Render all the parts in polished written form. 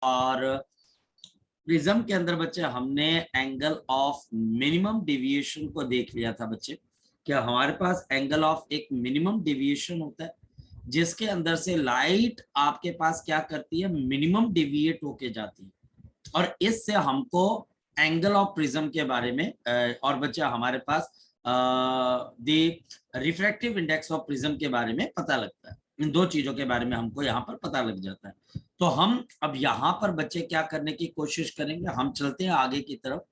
और प्रिज्म के अंदर बच्चे हमने एंगल ऑफ मिनिमम डेविएशन को देख लिया था बच्चे। क्या हमारे पास एंगल ऑफ एक मिनिमम डेविएशन होता है जिसके अंदर से लाइट आपके पास क्या करती है, मिनिमम डेविएट होके जाती है, और इससे हमको एंगल ऑफ प्रिज्म के बारे में और बच्चे हमारे पास the refractive index of prism के बारे में पता लगता है। इन दो चीजों के बारे में हमको यहाँ पर पता लग जाता है। तो हम अब यहाँ पर बच्चे क्या करने की कोशिश करेंगे, हम चलते हैं आगे की तरफ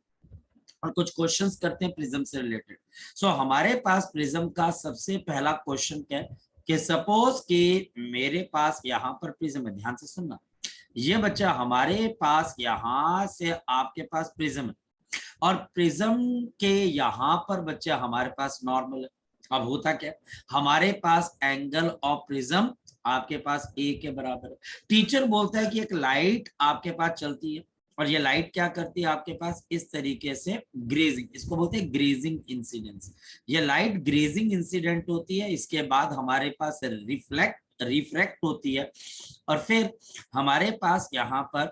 और कुछ क्वेश्चंस करते हैं प्रिज्म से रिलेटेड। सो हमारे पास प्रिज्म का सबसे पहला क्वेश्चन क्या है कि सपोज कि मेरे पास यहाँ पर प्रिज्म है, ध्यान से सुनना। ये बच्चा हमारे पास यहाँ से आपके पास प्रिज्म है और प्रिज्म के यहाँ पर बच्चा हमारे पास नॉर्मल है। अब होता क्या, हमारे पास एंगल ऑफ प्रिज्म आपके पास ए के बराबर है। टीचर बोलता है कि एक लाइट आपके पास चलती है और ये लाइट क्या करती है आपके पास इस तरीके से ग्रेजिंग, इसको बोलते हैं ग्रेजिंग इंसिडेंस। ये लाइट ग्रेजिंग इंसिडेंट होती है, इसके बाद हमारे पास रिफ्रैक्ट होती है और फिर हमारे पास यहाँ पर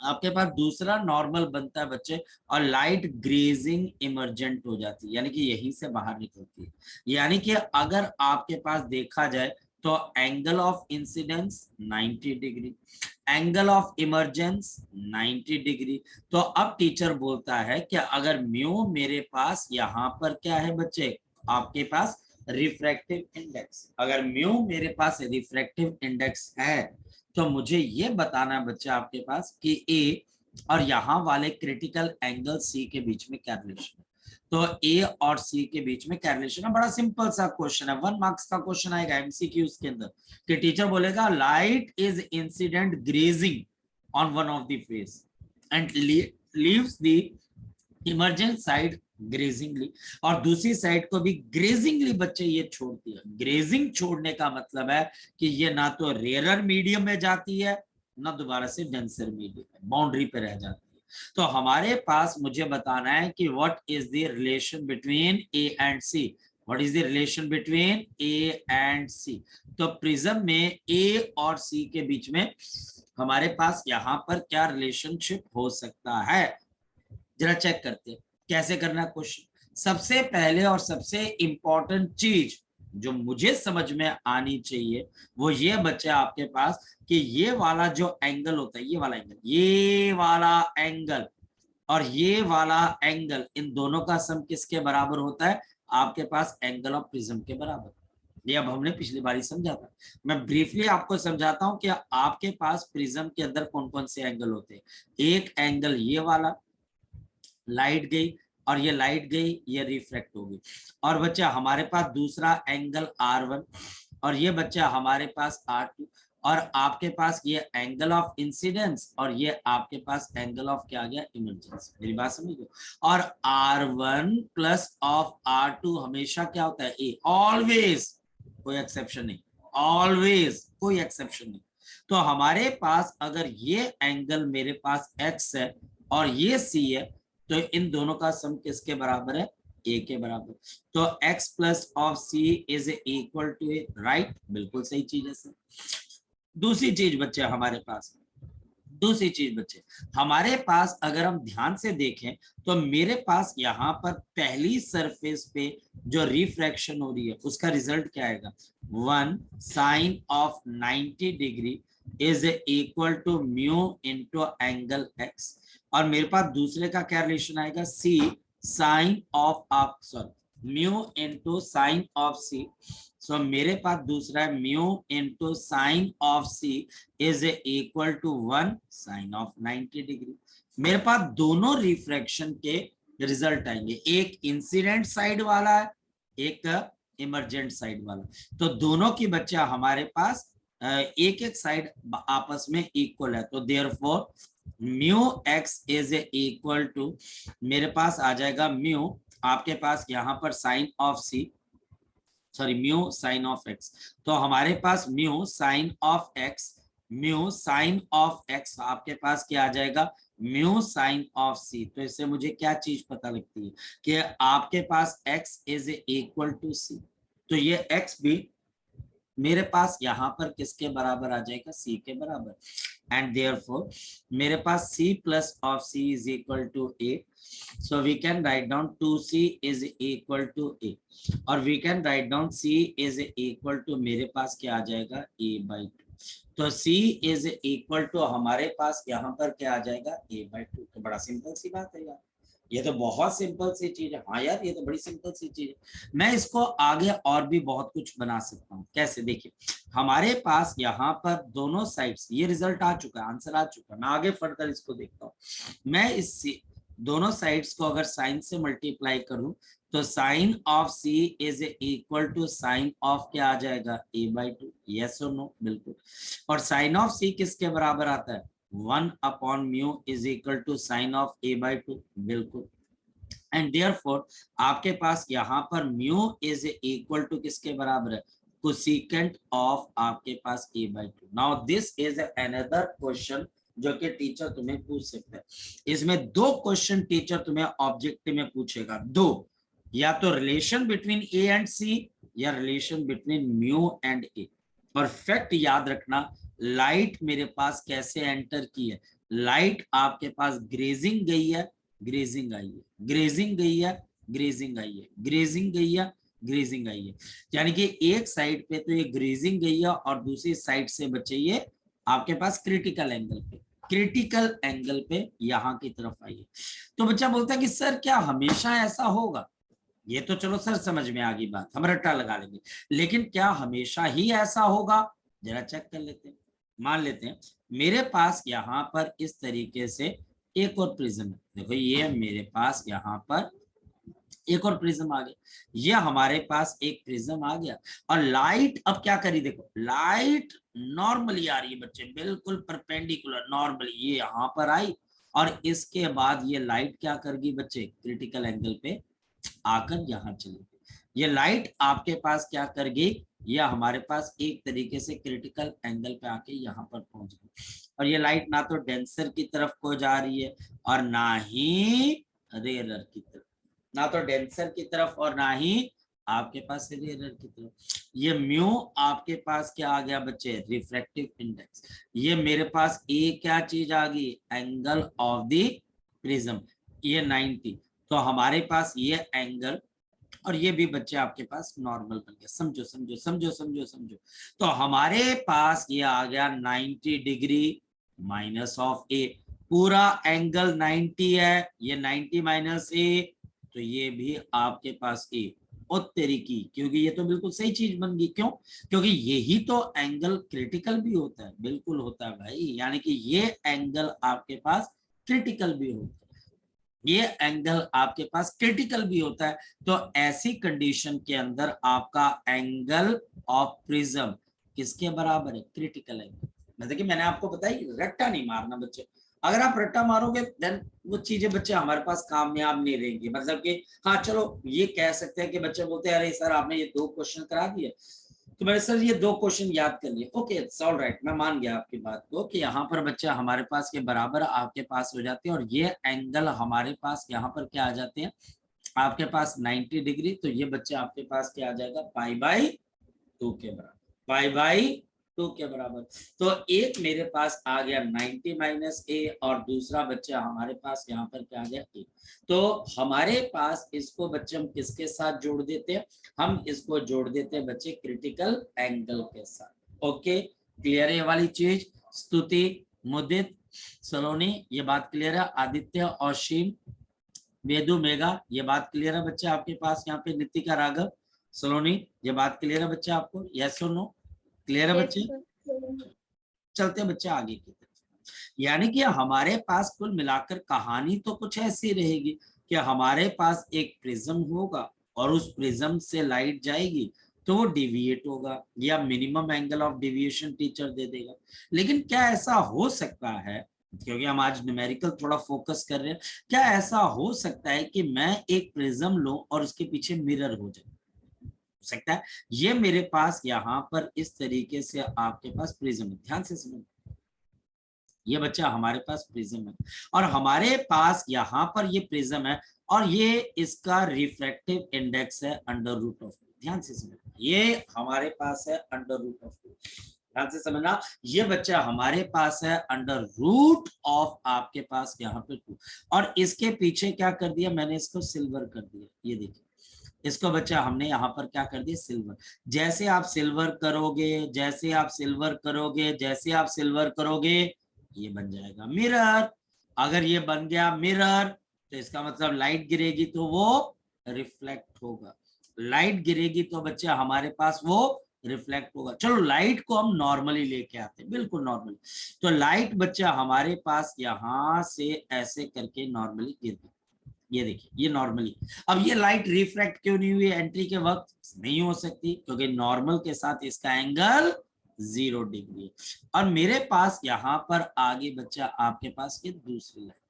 आपके पास दूसरा नॉर्मल बनता है बच्चे और लाइट ग्रेजिंग इमर्जेंट हो जाती है, यानी कि यहीं से बाहर निकलती है। यानी कि अगर आपके पास देखा जाए तो angle of incidence 90 degree, angle of emergence 90 degree. तो अब टीचर बोलता है कि अगर म्यू मेरे पास यहाँ पर क्या है बच्चे, आपके पास रिफ्रैक्टिव इंडेक्स, अगर म्यू मेरे पास रिफ्रैक्टिव इंडेक्स है तो मुझे ये बताना है बच्चे आपके पास कि ए और यहाँ वाले क्रिटिकल एंगल सी के बीच में क्या रिलेशन है। तो ए और सी के बीच में क्या रिलेशन है, बड़ा सिंपल सा क्वेश्चन है, 1 मार्क्स का क्वेश्चन आएगा एमसीक्यू के अंदर कि टीचर बोलेगा light is incident grazing on one of the face and leaves the emergent side grazingly, और दूसरी साइड को भी ग्रेजिंगली बच्चे ये छोड़ती है। ग्रेजिंग छोड़ने का मतलब है कि ये ना तो रेयरर मीडियम में जाती है ना दोबारा से डेंसर मीडियम में, बाउंड्री पे रह जाती है। तो हमारे पास मुझे बताना है कि what is the relation between A and C, what is the relation between A and C. तो प्रिज्म में ए और सी के बीच में हमारे पास यहाँ पर क्या रिलेशनशिप हो सकता है, जरा चेक करते हैं कैसे करना क्वेश्चन। सबसे पहले और सबसे इंपॉर्टेंट चीज जो मुझे समझ में आनी चाहिए वो ये बच्चे आपके पास कि ये वाला जो एंगल होता है, ये वाला एंगल, ये वाला एंगल और ये वाला एंगल, इन दोनों का सम किसके बराबर होता है, आपके पास एंगल ऑफ प्रिज्म के बराबर। ये अब हमने पिछली बार ही समझा था, मैं ब्रीफली आपको समझाता हूं कि आपके पास प्रिज्म के अंदर कौन कौन से एंगल होते हैं। एक एंगल ये वाला, लाइट गई और ये लाइट गई, ये रिफ्रैक्ट होगी। और बच्चा हमारे पास दूसरा एंगल R1 और ये बच्चा हमारे पास R2 और आपके पास ये एंगल ऑफ इंसिडेंस और ये आपके पास एंगल ऑफ क्या आ गया, इमर्जेंस। मेरी बात समझ लो। और R1 प्लस ऑफ R2 हमेशा क्या होता है, ए, ऑलवेज, कोई एक्सेप्शन नहीं, ऑलवेज कोई एक्सेप्शन नहीं। तो हमारे पास अगर ये एंगल मेरे पास X है और ये C है तो इन दोनों का सम किसके बराबर है, ए के बराबर। तो x plus of C is equal to A, right, बिल्कुल सही चीज है सर। दूसरी चीज बच्चे हमारे पास, दूसरी चीज बच्चे हमारे पास अगर हम ध्यान से देखें तो मेरे पास यहाँ पर पहली सरफेस पे जो रिफ्रैक्शन हो रही है उसका रिजल्ट क्या आएगा, 1 sine of 90 degree is equal to mu into angle x। और मेरे पास दूसरे का क्या रिलेशन आएगा, C sine of sorry mu into sine of C. So मेरे पास दूसरा है mu into sine of C is equal to 1 sine of 90 degree. मेरे पास दोनों रिफ्रैक्शन के रिजल्ट आएंगे, एक इंसिडेंट साइड वाला है, एक इमर्जेंट साइड वाला। तो दोनों की बच्चा हमारे पास एक एक साइड आपस में इक्वल है। तो therefore mu x is equal to, मेरे पास आ जाएगा म्यू आपके पास यहाँ पर sine of C, sorry mu sine of x. तो हमारे पास mu sine of x, mu sine of x आपके पास क्या आ जाएगा, म्यू साइन ऑफ सी। तो इससे मुझे क्या चीज पता लगती है कि आपके पास x इज इक्वल टू सी। तो ये x भी मेरे पास यहाँ पर किसके बराबर आ जाएगा, सी के बराबर। and therefore मेरे पास c plus of c is equal to a, so we can write down 2c is equal to a, और we can write down c is equal to मेरे पास क्या आ जाएगा a by 2, तो c is equal to हमारे पास यहाँ पर क्या आ जाएगा a by 2। तो बड़ा सिंपल सी बात है यार, ये तो बहुत सिंपल सी चीज है। हाँ यार, ये तो बड़ी सिंपल सी चीज है। मैं इसको आगे और भी बहुत कुछ बना सकता हूँ। कैसे, देखिए हमारे पास यहाँ पर दोनों साइड्स, ये रिजल्ट आ चुका है, आंसर आ चुका है। मैं आगे फर्दर इसको देखता हूँ। मैं इस दोनों साइड्स को अगर साइन से मल्टीप्लाई करूं तो sine of C is equal to sine of क्या आ जाएगा a by 2, यस और नो, बिल्कुल। और साइन ऑफ सी किसके बराबर आता है 1 upon mu is equal to sine of a by 2, बिल्कुल। एंड देयरफॉर आपके पास यहाँ पर म्यू इज इक्वल टू किसके बराबर है कोसेकेंट ऑफ आपके पास a by 2। Now this is another question जो कि टीचर तुम्हें पूछ सकता है। इसमें दो क्वेश्चन टीचर तुम्हें ऑब्जेक्टिव में पूछेगा, दो, या तो रिलेशन बिटवीन ए एंड सी या रिलेशन बिटवीन म्यू एंड ए। और फैक्ट याद रखना, लाइट मेरे पास कैसे एंटर की है, लाइट आपके पास ग्रेजिंग गई है, ग्रेजिंग आई है, ग्रेजिंग गई है, ग्रेजिंग आई है, ग्रेजिंग गई है, ग्रेजिंग आई है। यानी कि एक साइड पे तो ये ग्रेजिंग गई है और दूसरी साइड से बचे ये आपके पास क्रिटिकल एंगल पे, क्रिटिकल एंगल पे यहां की तरफ आई है। तो बच्चा बोलता है कि सर क्या हमेशा ऐसा होगा, ये तो चलो सर समझ में आ गई बात, हम रट्टा लगा लेंगे, लेकिन क्या हमेशा ही ऐसा होगा, जरा चेक कर लेते हैं। मान लेते हैं मेरे पास यहाँ पर इस तरीके से एक और प्रिज्म है, देखो ये मेरे पास यहाँ पर एक और प्रिज्म आ गया, ये हमारे पास एक प्रिज्म आ गया, और लाइट अब क्या करी, देखो लाइट नॉर्मली आ रही है बच्चे, बिल्कुल परपेंडिकुलर नॉर्मली ये यहाँ पर आई, और इसके बाद ये लाइट क्या कर गई बच्चे क्रिटिकल एंगल पे आकर यहाँ चली गई। ये लाइट आपके पास क्या कर गई, ये हमारे पास एक तरीके से क्रिटिकल एंगल पे आके यहाँ पर पहुंच गई, और ये लाइट ना तो डेंसर की तरफ को जा रही है और ना ही रेयरर की तरफ, ना तो डेंसर की तरफ और ना ही आपके पास रेयरर की तरफ। ये म्यू आपके पास क्या आ गया बच्चे रिफ्रैक्टिव इंडेक्स, ये मेरे पास ए क्या चीज आ गई एंगल ऑफ द प्रिज्म, ये 90, तो हमारे पास ये एंगल और ये भी बच्चे आपके पास नॉर्मल बन गया। समझो समझो समझो समझो समझो, तो हमारे पास ये आ गया 90 डिग्री माइनस ऑफ ए, पूरा एंगल 90 है, ये 90 माइनस ए, तो ये भी आपके पास ए और तेरी की, क्योंकि ये तो बिल्कुल सही चीज बन गई। क्यों, क्योंकि यही तो एंगल क्रिटिकल भी होता है, बिल्कुल होता है भाई, यानी कि ये एंगल आपके पास क्रिटिकल भी होता है, ये एंगल आपके पास क्रिटिकल भी होता है। तो ऐसी कंडीशन के अंदर आपका एंगल ऑफ प्रिज्म किसके बराबर है क्रिटिकल एंगल। मतलब कि मैंने आपको बताई रट्टा नहीं मारना बच्चे, अगर आप रट्टा मारोगे देन वो चीजें बच्चे हमारे पास कामयाब नहीं रहेंगी। मतलब कि हाँ चलो ये कह सकते हैं कि बच्चे बोलते हैं अरे सर आपने ये 2 क्वेश्चन करा दिए, तो मैंने सर ये 2 क्वेश्चन याद कर लिए, ओके इट्स ऑल राइट, मैं मान गया आपकी बात को कि यहाँ पर बच्चा हमारे पास के बराबर आपके पास हो जाते हैं, और ये एंगल हमारे पास यहाँ पर क्या आ जाते हैं आपके पास 90 डिग्री, तो ये बच्चे आपके पास क्या आ जाएगा पाई बाई 2 के बराबर, पाई बाई 2 के बराबर। तो एक मेरे पास आ गया 90 माइनस ए और दूसरा बच्चा हमारे पास यहाँ पर क्या आ गया ए। तो हमारे पास इसको बच्चे हम किसके साथ जोड़ देते हैं, हम इसको जोड़ देते हैं बच्चे क्रिटिकल एंगल के साथ। ओके क्लियर है ये वाली चीज। स्तुति, मुदित, सलोनी ये बात क्लियर है, आदित्य, औशीम, वेदु, मेघा ये बात क्लियर है बच्चे आपके पास, यहाँ पे नितिका, राघव, सलोनी ये बात क्लियर है बच्चे आपको, यस और नो क्लियर है बच्चे। चलते हैं बच्चे आगे की तरफ, यानी कि हमारे पास कुल मिलाकर कहानी तो कुछ ऐसी रहेगी कि हमारे पास एक प्रिज्म होगा और उस प्रिज्म से लाइट जाएगी तो वो डिविएट होगा या minimum angle of deviation teacher दे देगा। लेकिन क्या ऐसा हो सकता है, क्योंकि हम आज न्यूमेरिकल थोड़ा फोकस कर रहे हैं, क्या ऐसा हो सकता है कि मैं एक प्रिज्म लूं और उसके पीछे मिरर हो जाए, सकता है। ये मेरे पास यहाँ पर इस तरीके से आपके पास प्रिज्म है, ध्यान से समझ, ये बच्चा हमारे पास प्रिज्म है और हमारे पास यहाँ पर ये प्रिज्म है और ये इसका रिफ्रैक्टिव इंडेक्स है अंडर रूट ऑफ, ध्यान से समझ, ये हमारे पास है अंडर रूट ऑफ 2। ध्यान से समझना, ये बच्चा हमारे पास है अंडर रूट ऑफ आपके पास यहाँ पे 2, और इसके पीछे क्या कर दिया मैंने, इसको सिल्वर कर दिया। ये देखिए इसको बच्चा हमने यहाँ पर क्या कर दिया, सिल्वर। जैसे आप सिल्वर करोगे, जैसे आप सिल्वर करोगे, जैसे आप सिल्वर करोगे, ये बन जाएगा मिरर। अगर ये बन गया मिरर तो इसका मतलब लाइट गिरेगी तो वो रिफ्लेक्ट होगा, लाइट गिरेगी तो बच्चा हमारे पास वो रिफ्लेक्ट होगा। चलो लाइट को हम नॉर्मली लेके आते हैं, बिल्कुल नॉर्मली। तो लाइट बच्चा हमारे पास यहां से ऐसे करके नॉर्मली गिरती, ये देखिए ये नॉर्मली। अब ये लाइट रिफ्रैक्ट क्यों नहीं हुई एंट्री के वक्त, नहीं हो सकती क्योंकि नॉर्मल के साथ इसका एंगल 0 डिग्री है। और मेरे पास यहाँ पर आगे बच्चा आपके पास ये दूसरी लाइट,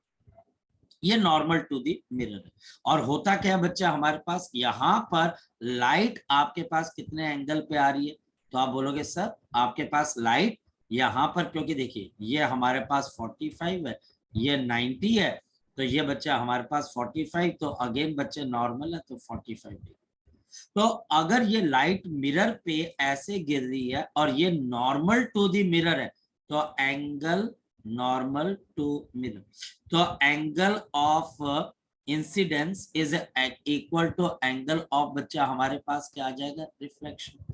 ये नॉर्मल टू दी मिरर है। और होता क्या है बच्चा हमारे पास, यहाँ पर लाइट आपके पास कितने एंगल पे आ रही है, तो आप बोलोगे सर आपके पास लाइट यहाँ पर, क्योंकि देखिए ये हमारे पास 45 है, ये 90 है, तो ये बच्चा हमारे पास 45, तो अगेन बच्चे नॉर्मल है तो 45 डिग्री। तो अगर ये लाइट मिरर पे ऐसे गिर रही है और ये नॉर्मल टू दी मिरर है, तो एंगल नॉर्मल टू मिरर, तो angle of incidence is equal to angle of बच्चा हमारे पास क्या आ जाएगा, रिफ्लेक्शन।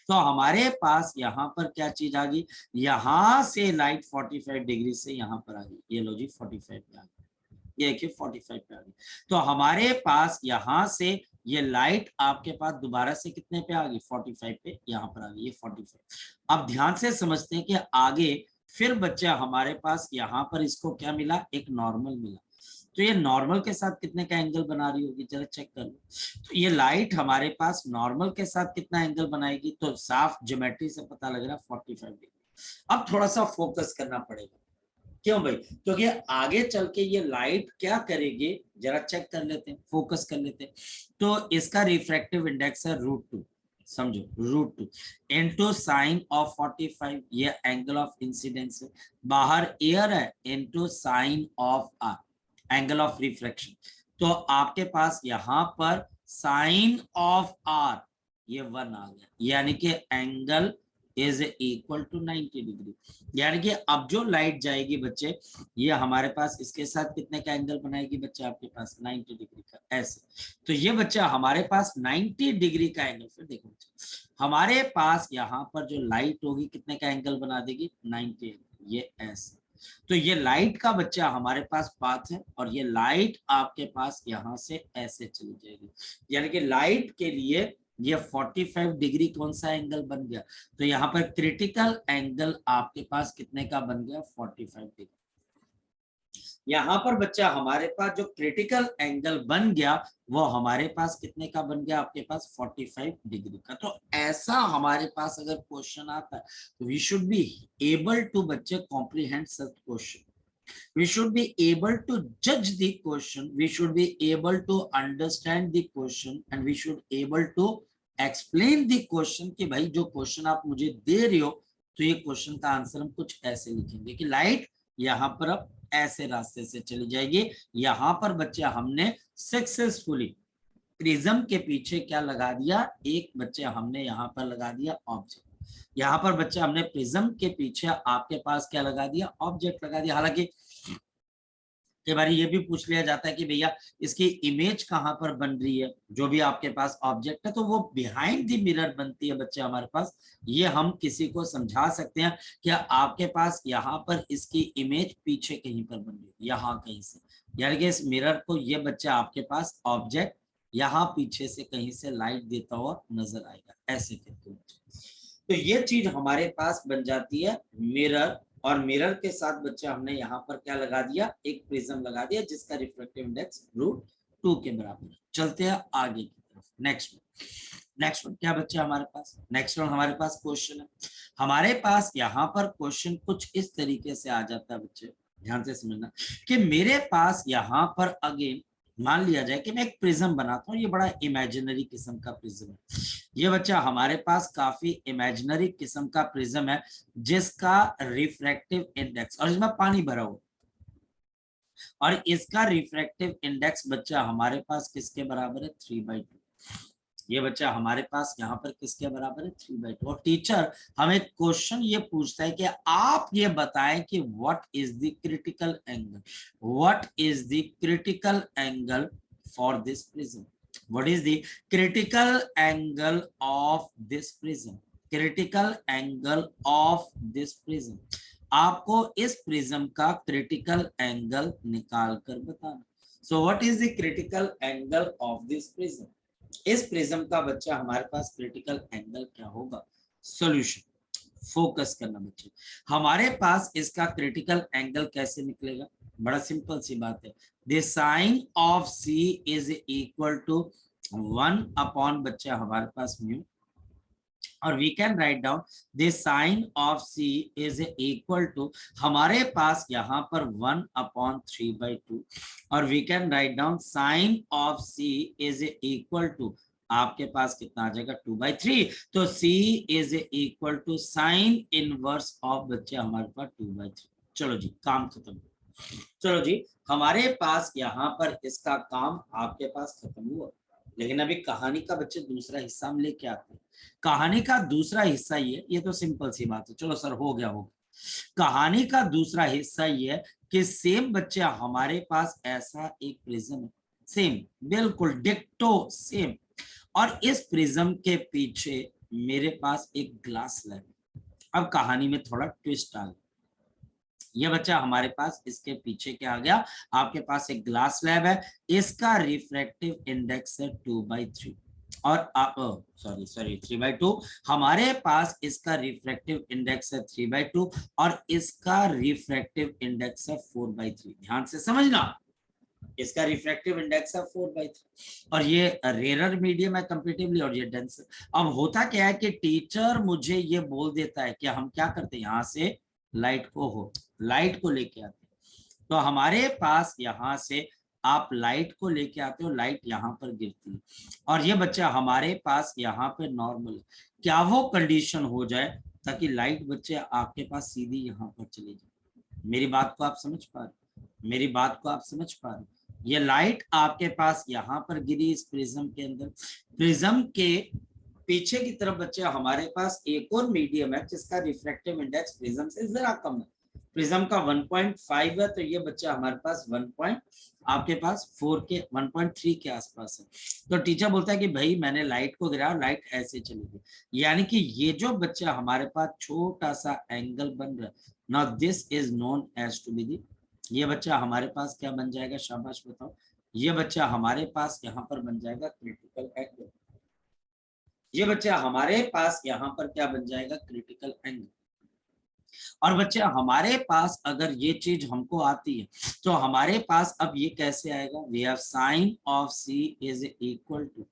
तो हमारे पास यहाँ पर क्या चीज आ गई, यहां से लाइट 45 डिग्री से यहाँ पर आ गई, ये लो जी 45 पे आ गई, ये देखिए 45 पे आ गई। तो हमारे पास यहां से ये लाइट आपके पास दोबारा से कितने पे आ गई, 45 पे यहाँ पर आ गई, ये 45। अब ध्यान से समझते हैं कि आगे फिर बच्चा हमारे पास यहाँ पर इसको क्या मिला, एक नॉर्मल मिला। तो ये नॉर्मल के साथ कितने का एंगल बना रही होगी, जरा चेक कर लो। तो ये लाइट हमारे पास नॉर्मल के साथ कितना एंगल बनाएगी, तो साफ ज्योमेट्री से पता लग रहा है 45 डिग्री। अब थोड़ा सा फोकस करना पड़ेगा, क्यों भाई, क्योंकि आगे चल के ये लाइट क्या करेगी, जरा चेक कर लेते हैं, फोकस कर लेते हैं। तो इसका रिफ्रैक्टिव इंडेक्स है √2, समझो √2 इनटू साइन ऑफ 45, ये एंगल ऑफ इंसिडेंस है, बाहर एयर है, into sine of R, angle of refraction. तो आपके पास यहां पर साइन ऑफ आर ये 1 आ गया, यानी कि angle is equal to 90 degree. यानी कि अब जो लाइट जाएगी बच्चे, ये हमारे पास इसके साथ कितने का एंगल बनाएगी बच्चे, आपके पास 90 डिग्री का, ऐसे। तो ये बच्चा हमारे पास 90 डिग्री का एंगल, फिर देखो बच्चा हमारे पास यहाँ पर जो लाइट होगी कितने का एंगल बना देगी, 90, ये ऐसे। तो ये लाइट का बच्चा हमारे पास पाथ है, और ये लाइट आपके पास यहाँ से ऐसे चली जाएगी, यानी कि लाइट के लिए ये 45 डिग्री कौन सा एंगल बन गया, तो यहाँ पर क्रिटिकल एंगल आपके पास कितने का बन गया, 45 डिग्री। यहाँ पर बच्चा हमारे पास जो क्रिटिकल एंगल बन गया वो हमारे पास कितने का बन गया, आपके पास 45 डिग्री का। तो ऐसा हमारे पास अगर क्वेश्चन आता है तो we should be able to बच्चे comprehend such question, we should be able to judge the question, we should be able to understand the question, and we should able to explain the question कि भाई जो question आप मुझे दे रहे हो तो ये क्वेश्चन का आंसर हम कुछ ऐसे लिखेंगे कि लाइट यहाँ पर अब ऐसे रास्ते से चली जाएगी। यहाँ पर बच्चे हमने सक्सेसफुली प्रिज्म के पीछे क्या लगा दिया, एक बच्चे हमने यहाँ पर लगा दिया ऑब्जेक्ट, यहाँ पर बच्चा हमने प्रिज्म के पीछे आपके पास क्या लगा दिया, ऑब्जेक्ट लगा दिया। हालांकि कई बार ये भी पूछ लिया जाता है कि भैया इसकी इमेज कहाँ पर बन रही है, जो भी आपके पास ऑब्जेक्ट है तो वो बिहाइंड द मिरर बनती है बच्चे हमारे पास। ये हम किसी को समझा सकते हैं कि आपके पास यहाँ पर इसकी इमेज पीछे कहीं पर बन रही है, यहाँ कहीं से, यानी कि इस मिरर को ये बच्चा आपके पास ऑब्जेक्ट यहाँ पीछे से कहीं से लाइट देता हुआ नजर आएगा, ऐसे करके। तो ये चीज हमारे पास बन जाती है मिरर, और मिरर के साथ बच्चा हमने यहाँ पर क्या लगा दिया, एक प्रिज्म लगा दिया जिसका रिफ्लेक्टिव इंडेक्स √2 के बराबर। चलते हैं आगे की तरफ, नेक्स्ट वन क्या बच्चा हमारे पास, नेक्स्ट वन हमारे पास क्वेश्चन है। हमारे पास यहाँ पर क्वेश्चन कुछ इस तरीके से आ जाता है बच्चे, ध्यान से समझना कि मेरे पास यहाँ पर अगेन मान लिया जाए कि मैं एक प्रिज्म बनाता हूँ, ये बड़ा इमेजिनरी किस्म का प्रिज्म है। ये बच्चा हमारे पास काफी इमेजिनरी किस्म का प्रिज्म है जिसका रिफ्रैक्टिव इंडेक्स, और इसमें पानी भरा हुआ, और इसका रिफ्रैक्टिव इंडेक्स बच्चा हमारे पास किसके बराबर है, 3/2। ये बच्चा हमारे पास यहाँ पर किसके बराबर है 3/2। और टीचर हमें क्वेश्चन ये पूछता है कि आप ये बताएं कि what is the critical angle, what is the critical angle for this prism, what is the critical angle of this prism, critical angle of this prism. आपको इस प्रिज्म का क्रिटिकल एंगल निकाल कर बताना। So what is the critical angle of this prism, इस prism का बच्चा हमारे पास क्रिटिकल एंगल क्या होगा। सॉल्यूशन, फोकस करना बच्चे, हमारे पास इसका क्रिटिकल एंगल कैसे निकलेगा, बड़ा सिंपल सी बात है। The sine of C is equal to 1 बच्चा हमारे पास म्यू, और we can write down the sine of C is equal to, हमारे पास यहाँ पर 1/3/2, और we can write down sine of C is equal to, आपके पास कितना आ जाएगा 2/3। तो C is equal to sine inverse of बच्चे हमारे पास 2/3। चलो जी काम खत्म, चलो जी हमारे पास यहाँ पर इसका काम आपके पास खत्म हुआ। लेकिन अभी कहानी का बच्चे दूसरा हिस्सा हम लेके आते हैं। कहानी का दूसरा हिस्सा ये तो सिंपल सी बात है, चलो सर हो गया हो। कहानी का दूसरा हिस्सा ये है कि सेम बच्चे हमारे पास ऐसा एक प्रिज्म है, सेम बिल्कुल डिक्टो सेम, और इस प्रिज्म के पीछे मेरे पास एक ग्लास लैब है। अब कहानी में थोड़ा ट्विस्ट आ गया, ये बच्चा हमारे पास इसके पीछे क्या आ गया, आपके पास एक ग्लास स्लैब है, इसका रिफ्रैक्टिव इंडेक्स है 2/3, और सॉरी 3/2, हमारे पास इसका रिफ्रैक्टिव इंडेक्स है 3/2, और इसका रिफ्रैक्टिव इंडेक्स है 4/3। ध्यान से समझना, इसका रिफ्रैक्टिव इंडेक्स है 4/3, और ये रेयर मीडियम है कंपेरेटिवली, और ये डेंसर। अब होता क्या है कि टीचर मुझे ये बोल देता है कि हम क्या करते हैं, यहाँ से लाइट को लेके आते हैं, तो हमारे पास यहाँ से आप लाइट को लेके आते हो, लाइट यहाँ पर गिरती है, और ये बच्चा हमारे पास यहाँ पे नॉर्मल है। क्या वो कंडीशन हो जाए ताकि लाइट बच्चे आपके पास सीधी यहाँ पर चली जाए। मेरी बात को आप समझ पा रहे, मेरी बात को आप समझ पा रहे, ये लाइट आपके पास यहाँ पर गिरी इस प्रिज्म के अंदर, प्रिज्म के पीछे की तरफ बच्चे हमारे पास एक और मीडियम है जिसका रिफ्रैक्टिव इंडेक्स प्रिज्म से जरा कम है, प्रिज्म का 1.5 है, तो ये बच्चा हमारे पास 1.3 के आसपास है। तो टीचर बोलता है कि भाई मैंने लाइट को गिराया, लाइट ऐसे चली गई, यानी कि ये जो बच्चा हमारे पास छोटा सा एंगल बन रहा है, now this is known as to be the, ये बच्चा हमारे पास क्या बन जाएगा, शाबाश बताओ, ये बच्चा हमारे पास यहाँ पर बन जाएगा क्रिटिकल एंगल, ये बच्चा हमारे पास यहाँ पर क्या बन जाएगा, क्रिटिकल एंगल। और बच्चे हमारे पास अगर ये चीज हमको आती है तो हमारे पास अब ये कैसे आएगा, we have sine of C is equal to,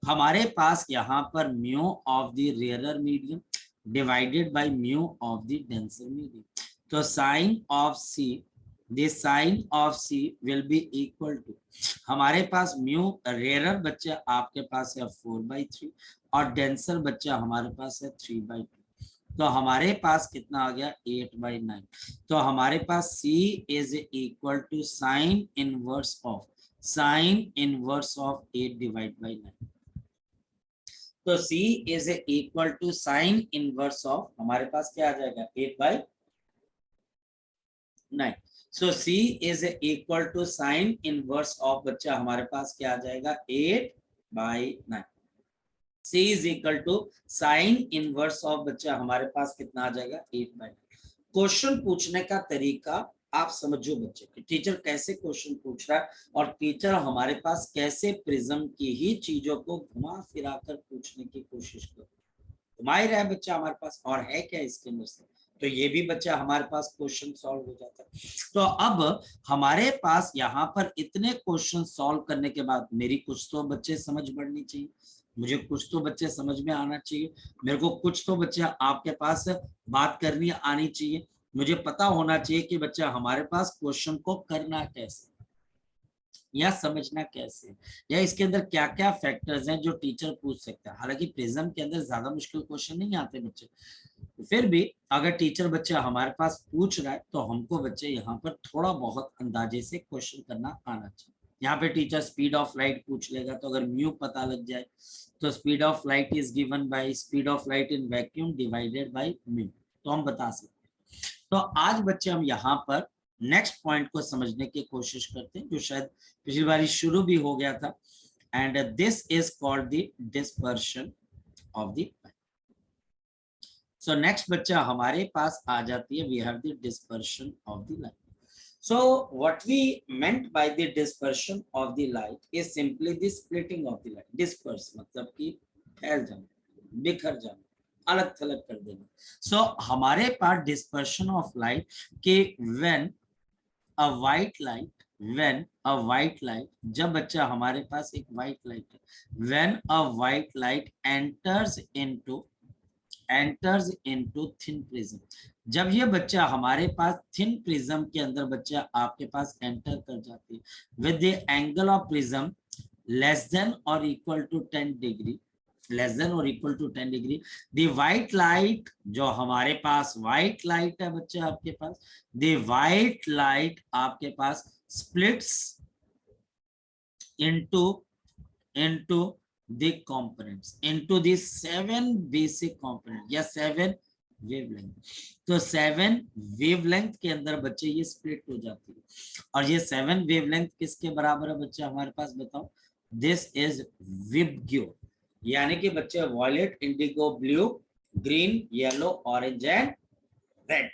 हमारे पास यहाँ पर mu of the rare medium divided by mu of the denser medium, तो sine of C, the sine of C will be equal to, हमारे पास mu rare बच्चा आपके पास है 4/3, और डेंसर बच्चा हमारे पास है 3/2, तो हमारे पास कितना आ गया 8/9, तो हमारे पास C is equal to sine inverse of 8/9, तो C is equal to sine inverse of, हमारे पास क्या आ जाएगा 8/9, so C is equal to sine inverse of बच्चा हमारे पास क्या आ जाएगा 8/9, C is equal to sine inverse of बच्चा हमारे पास कितना आ जाएगा 8/9। क्वेश्चन पूछने का तरीका आप समझो बच्चे कि टीचर कैसे क्वेश्चन पूछ रहा है, और टीचर हमारे पास कैसे प्रिज्म की ही चीजों को घुमा फिरा कर पूछने की कोशिश कर, घुमा ही रहा है बच्चा हमारे पास, और है क्या इसके अंदर से, तो ये भी बच्चा हमारे पास क्वेश्चन सॉल्व हो जाता है। तो अब हमारे पास यहाँ पर इतने क्वेश्चन सॉल्व करने के बाद मेरी कुछ तो बच्चे समझ बढ़नी चाहिए, मुझे कुछ तो बच्चे समझ में आना चाहिए, मेरे को कुछ तो बच्चे आपके पास बात करनी आनी चाहिए, मुझे पता होना चाहिए कि बच्चा हमारे पास क्वेश्चन को करना कैसे या समझना कैसे, या इसके अंदर क्या क्या फैक्टर्स हैं जो टीचर पूछ सकता है। हालांकि प्रिज्म के अंदर ज्यादा मुश्किल क्वेश्चन नहीं आते बच्चे, फिर भी अगर टीचर बच्चा हमारे पास पूछ रहा है तो हमको बच्चे यहाँ पर थोड़ा बहुत अंदाजे से क्वेश्चन करना आना चाहिए। यहाँ पे टीचर स्पीड ऑफ लाइट पूछ लेगा, तो अगर म्यू पता लग जाए तो speed of light is given by speed of light in vacuum divided by mu, तो हम बता सकते हैं। तो आज बच्चे हम यहाँ पर नेक्स्ट पॉइंट को समझने की कोशिश करते हैं, जो शायद पिछली बार शुरू भी हो गया था, and this is called the dispersion of the light. So next बच्चा हमारे पास आ जाती है, we have the dispersion of the light. So what we meant by the dispersion of the light is simply the splitting of the light. Disperse मतलब कि फैल जाना, बिखर जाना, अलग थलग कर देना। So हमारे पास dispersion of light कि when a white light, जब बच्चा हमारे पास एक white light है, when a white light enters into thin prism, जब ये बच्चा हमारे पास थिन प्रिज्म के अंदर बच्चा आपके पास एंटर कर जाती है with the angle of prism less than और equal to 10 degree, the white light, जो हमारे पास व्हाइट लाइट है बच्चा आपके पास, द व्हाइट लाइट आपके पास splits into the components, into the 7 basic component या 7 wavelength। तो 7 wavelength के अंदर बच्चे ये स्प्लिट हो जाती है, और ये 7 wavelength किसके बराबर है बच्चे हमारे पास, बताओ। दिस इज विबग्यो, यानी कि बच्चे violet, indigo, blue, green, yellow, orange and red.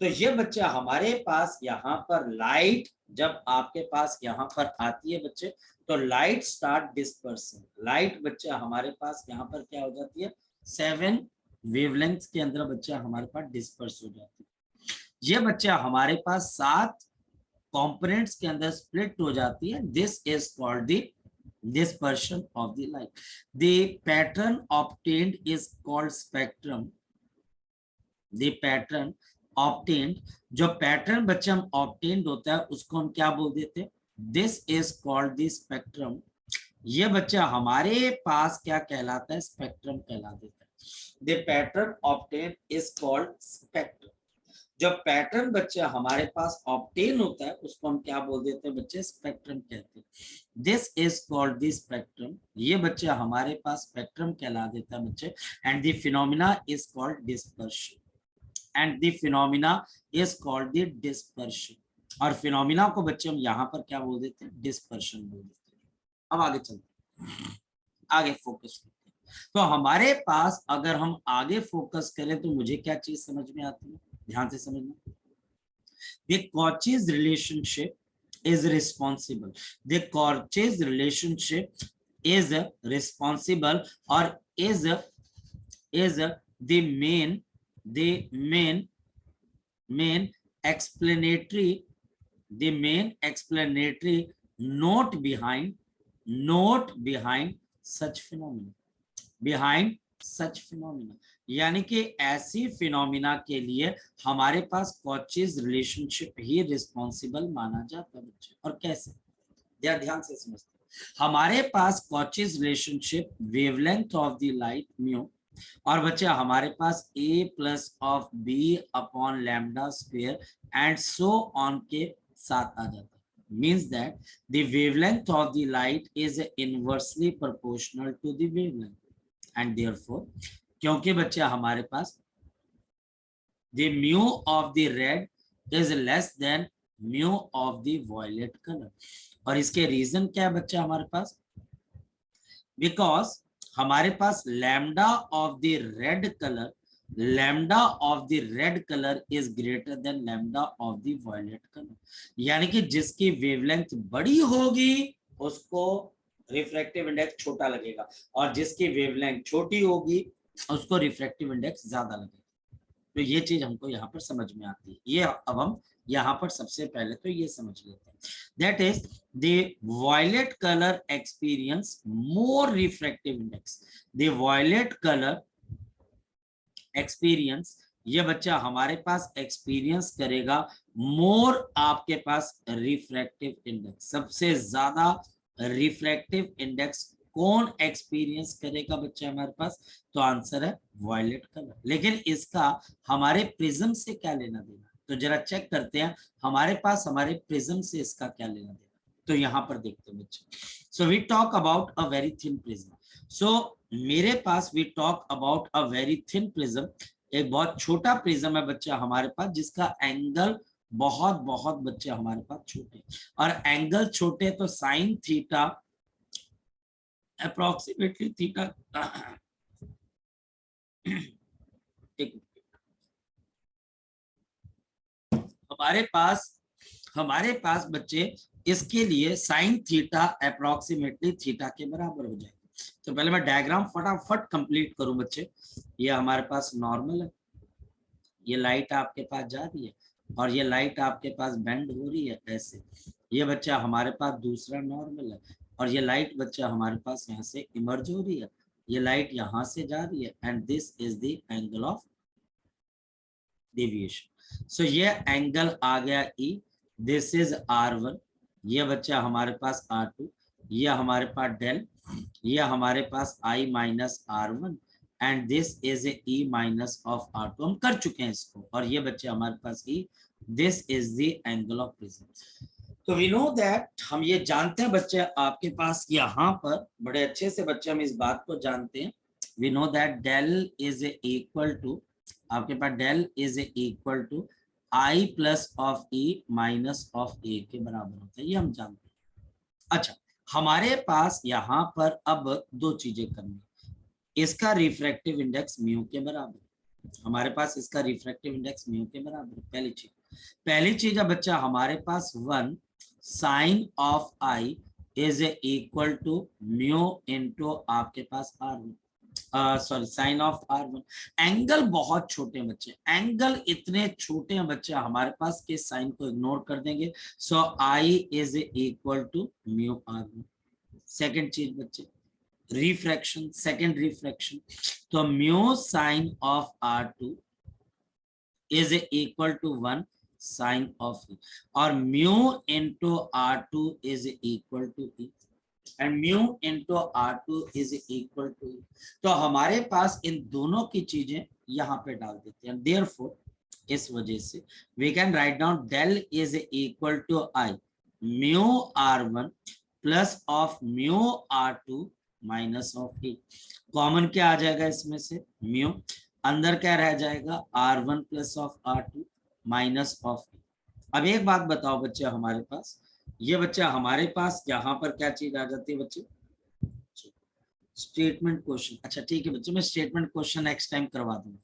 तो ये बच्चा हमारे पास यहाँ पर लाइट जब आपके पास यहाँ पर आती है बच्चे, तो लाइट स्टार्ट डिस्पर्सिंग, लाइट बच्चा हमारे पास यहाँ पर क्या हो जाती है, 7 वेवलेंथ के अंदर बच्चा हमारे पास डिस्पर्स हो जाती है। ये बच्चा हमारे पास 7 कंपोनेंट्स के अंदर स्प्लिट हो जाती है। This is called the dispersion of the light. The pattern obtained is called spectrum. The pattern obtained, जो पैटर्न बच्चे हम obtained होता है उसको हम क्या बोल देते हैं, this is called the spectrum। ये बच्चा हमारे पास क्या कहलाता है, स्पेक्ट्रम कहला देता है। The pattern obtained is called spectrum। जब पैटर्न बच्चा हमारे पास ऑब्टेन होता है उसको हम क्या बोल देते हैं बच्चे, स्पेक्ट्रम कहते हैं। This is called the spectrum, ये बच्चा हमारे पास स्पेक्ट्रम कहला देता है बच्चे। And the phenomena is called dispersion, और फिनोमिना को बच्चे हम यहाँ पर क्या बोल देते हैं, डिस्पर्शन बोल देते हैं। अब आगे चलते हैं, आगे फोकस करते हैं। तो हमारे पास अगर हम आगे फोकस करें तो मुझे क्या चीज समझ में आती है, ध्यान से समझना। The Cauchy's relationship is responsible, the Cauchy's relationship is responsible or is the main explanatory note behind such phenomena, यानी कि ऐसी फिनोमिना के लिए हमारे पास कॉचीज रिलेशनशिप ही रिस्पॉन्सिबल माना जाता है बच्चे। और कैसे, ध्यान से समझते हैं। हमारे पास Cauchy's relationship wavelength of the light mu, और बच्चे हमारे पास a plus of b upon lambda square and so on के साथ आ जाता है। Means that the wavelength of the light is inversely proportional to the wavelength, and therefore क्योंकि बच्चा हमारे पास the mu of the red is less than mu of the violet colour. और इसके रीजन क्या है बच्चा हमारे पास, बिकॉज हमारे पास lambda of the red colour is greater than lambda of the violet colour, यानी कि जिसकी वेवलेंथ बड़ी होगी उसको रिफ्रैक्टिव इंडेक्स छोटा लगेगा, और जिसकी वेवलेंथ छोटी होगी उसको रिफ्रैक्टिव इंडेक्स ज्यादा लगेगा। तो ये चीज हमको यहाँ पर समझ में आती है। ये अब हम यहाँ पर सबसे पहले तो ये समझ लेते हैं, that is the violet colour experience more refractive index. The violet colour experience, ये बच्चा हमारे पास एक्सपीरियंस करेगा मोर आपके पास रिफ्रैक्टिव इंडेक्स, सबसे ज्यादा रिफ्रैक्टिव इंडेक्स कौन एक्सपीरियंस करेगा बच्चे हमारे पास, तो आंसर है वॉयलेट कलर। लेकिन इसका हमारे प्रिज्म से क्या लेना देना, तो जरा चेक करते हैं हमारे पास हमारे प्रिज्म से इसका क्या लेना देना। तो यहाँ पर देखते हैं बच्चे, so we talk about a very thin prism. So मेरे पास we talk about a very thin prism, एक बहुत छोटा प्रिज्म है बच्चा हमारे पास, जिसका एंगल बहुत बहुत बच्चे हमारे पास छोटे, और एंगल छोटे तो साइन थीटा अप्रोक्सीमेटली थीटा हमारे पास बच्चे इसके लिए साइन थीटा अप्रोक्सीमेटली थीटा के बराबर हो जाएगा। तो पहले मैं डायग्राम फटाफट कंप्लीट करूं बच्चे। ये हमारे पास नॉर्मल है, ये लाइट आपके पास जा रही है और ये लाइट आपके पास बेंड हो रही है ऐसे। ये बच्चा हमारे पास दूसरा नॉर्मल है और ये लाइट बच्चा हमारे पास यहाँ से इमर्ज हो रही है, ये लाइट यहाँ से जा रही है, and this is the angle of deviation. So ये एंगल आ गया E, दिस इज R1, ये बच्चा हमारे पास R2, ये हमारे पास डेल, ये हमारे पास I minus R1 and this is E minus of R2। हम कर चुके हैं इसको, और ये बच्चे हमारे पास E, this is the angle of prism. तो वी नो दैट, हम ये जानते हैं बच्चे आपके पास यहाँ पर बड़े अच्छे से बच्चे हम इस बात को जानते हैं, we know that del is equal to, आपके पास del is equal to I plus of E minus of A के बराबर होता है, ये हम जानते हैं। अच्छा, हमारे पास यहाँ पर अब दो चीजें करनी, इसका रिफ्रैक्टिव इंडेक्स म्यू के बराबर, हमारे पास इसका रिफ्रैक्टिव इंडेक्स म्यू के बराबर। पहली चीज है बच्चा हमारे पास 1 sine of I is equal to mu into आपके पास R1, sorry sine of R1। Angle बहुत छोटे हैं बच्चे, एंगल इतने छोटे हैं बच्चे हमारे पास के साइन को इग्नोर कर देंगे, so I is equal to mu R1। Second चीज बच्चे रिफ्रैक्शन, सेकेंड रिफ्रैक्शन, तो mu sine of R2 is equal to 1 sine of E, और mu into R2 is equal to E, and mu into R2 is equal to E। तो हमारे पास इन दोनों की चीजें यहाँ पे डाल देते हैं, देयरफॉर इस वजह से we can write down del is equal to I mu R1 plus of mu R2 minus of E। Common क्या आ जाएगा इसमें से, म्यू, अंदर क्या रह जाएगा R1 plus of R2 minus of E। अब एक बात बताओ बच्चे, हमारे पास ये बच्चा हमारे पास यहाँ पर क्या चीज आ जाती है बच्चे, स्टेटमेंट क्वेश्चन। अच्छा ठीक है बच्चे, मैं स्टेटमेंट क्वेश्चन नेक्स्ट टाइम करवा दूंगा,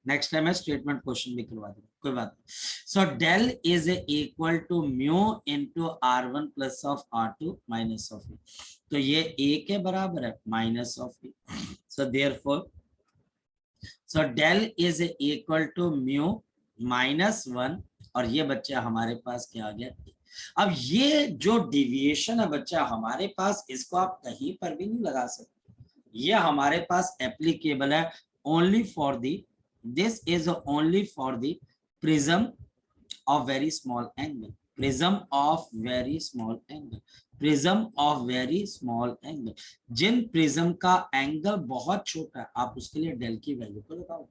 नेक्स्ट टाइम मैं स्टेटमेंट क्वेश्चन भी करवा दूंगा, कोई बात नहीं। So del is equal to mu into R1 plus of R2 minus of E, तो ये A के बराबर है minus of E। So therefore so del is equal to mu minus 1, और ये बच्चा हमारे पास क्या आ गया। अब ये जो डिविएशन है बच्चा हमारे पास, इसको आप कहीं पर भी नहीं लगा सकते, ये हमारे पास एप्लीकेबल है only for the, this is only for the prism of very small angle, prism of very small angle, prism of very small angle. जिन प्रिज्म का एंगल बहुत छोटा है, आप उसके लिए डेल की वैल्यू को लगाओ,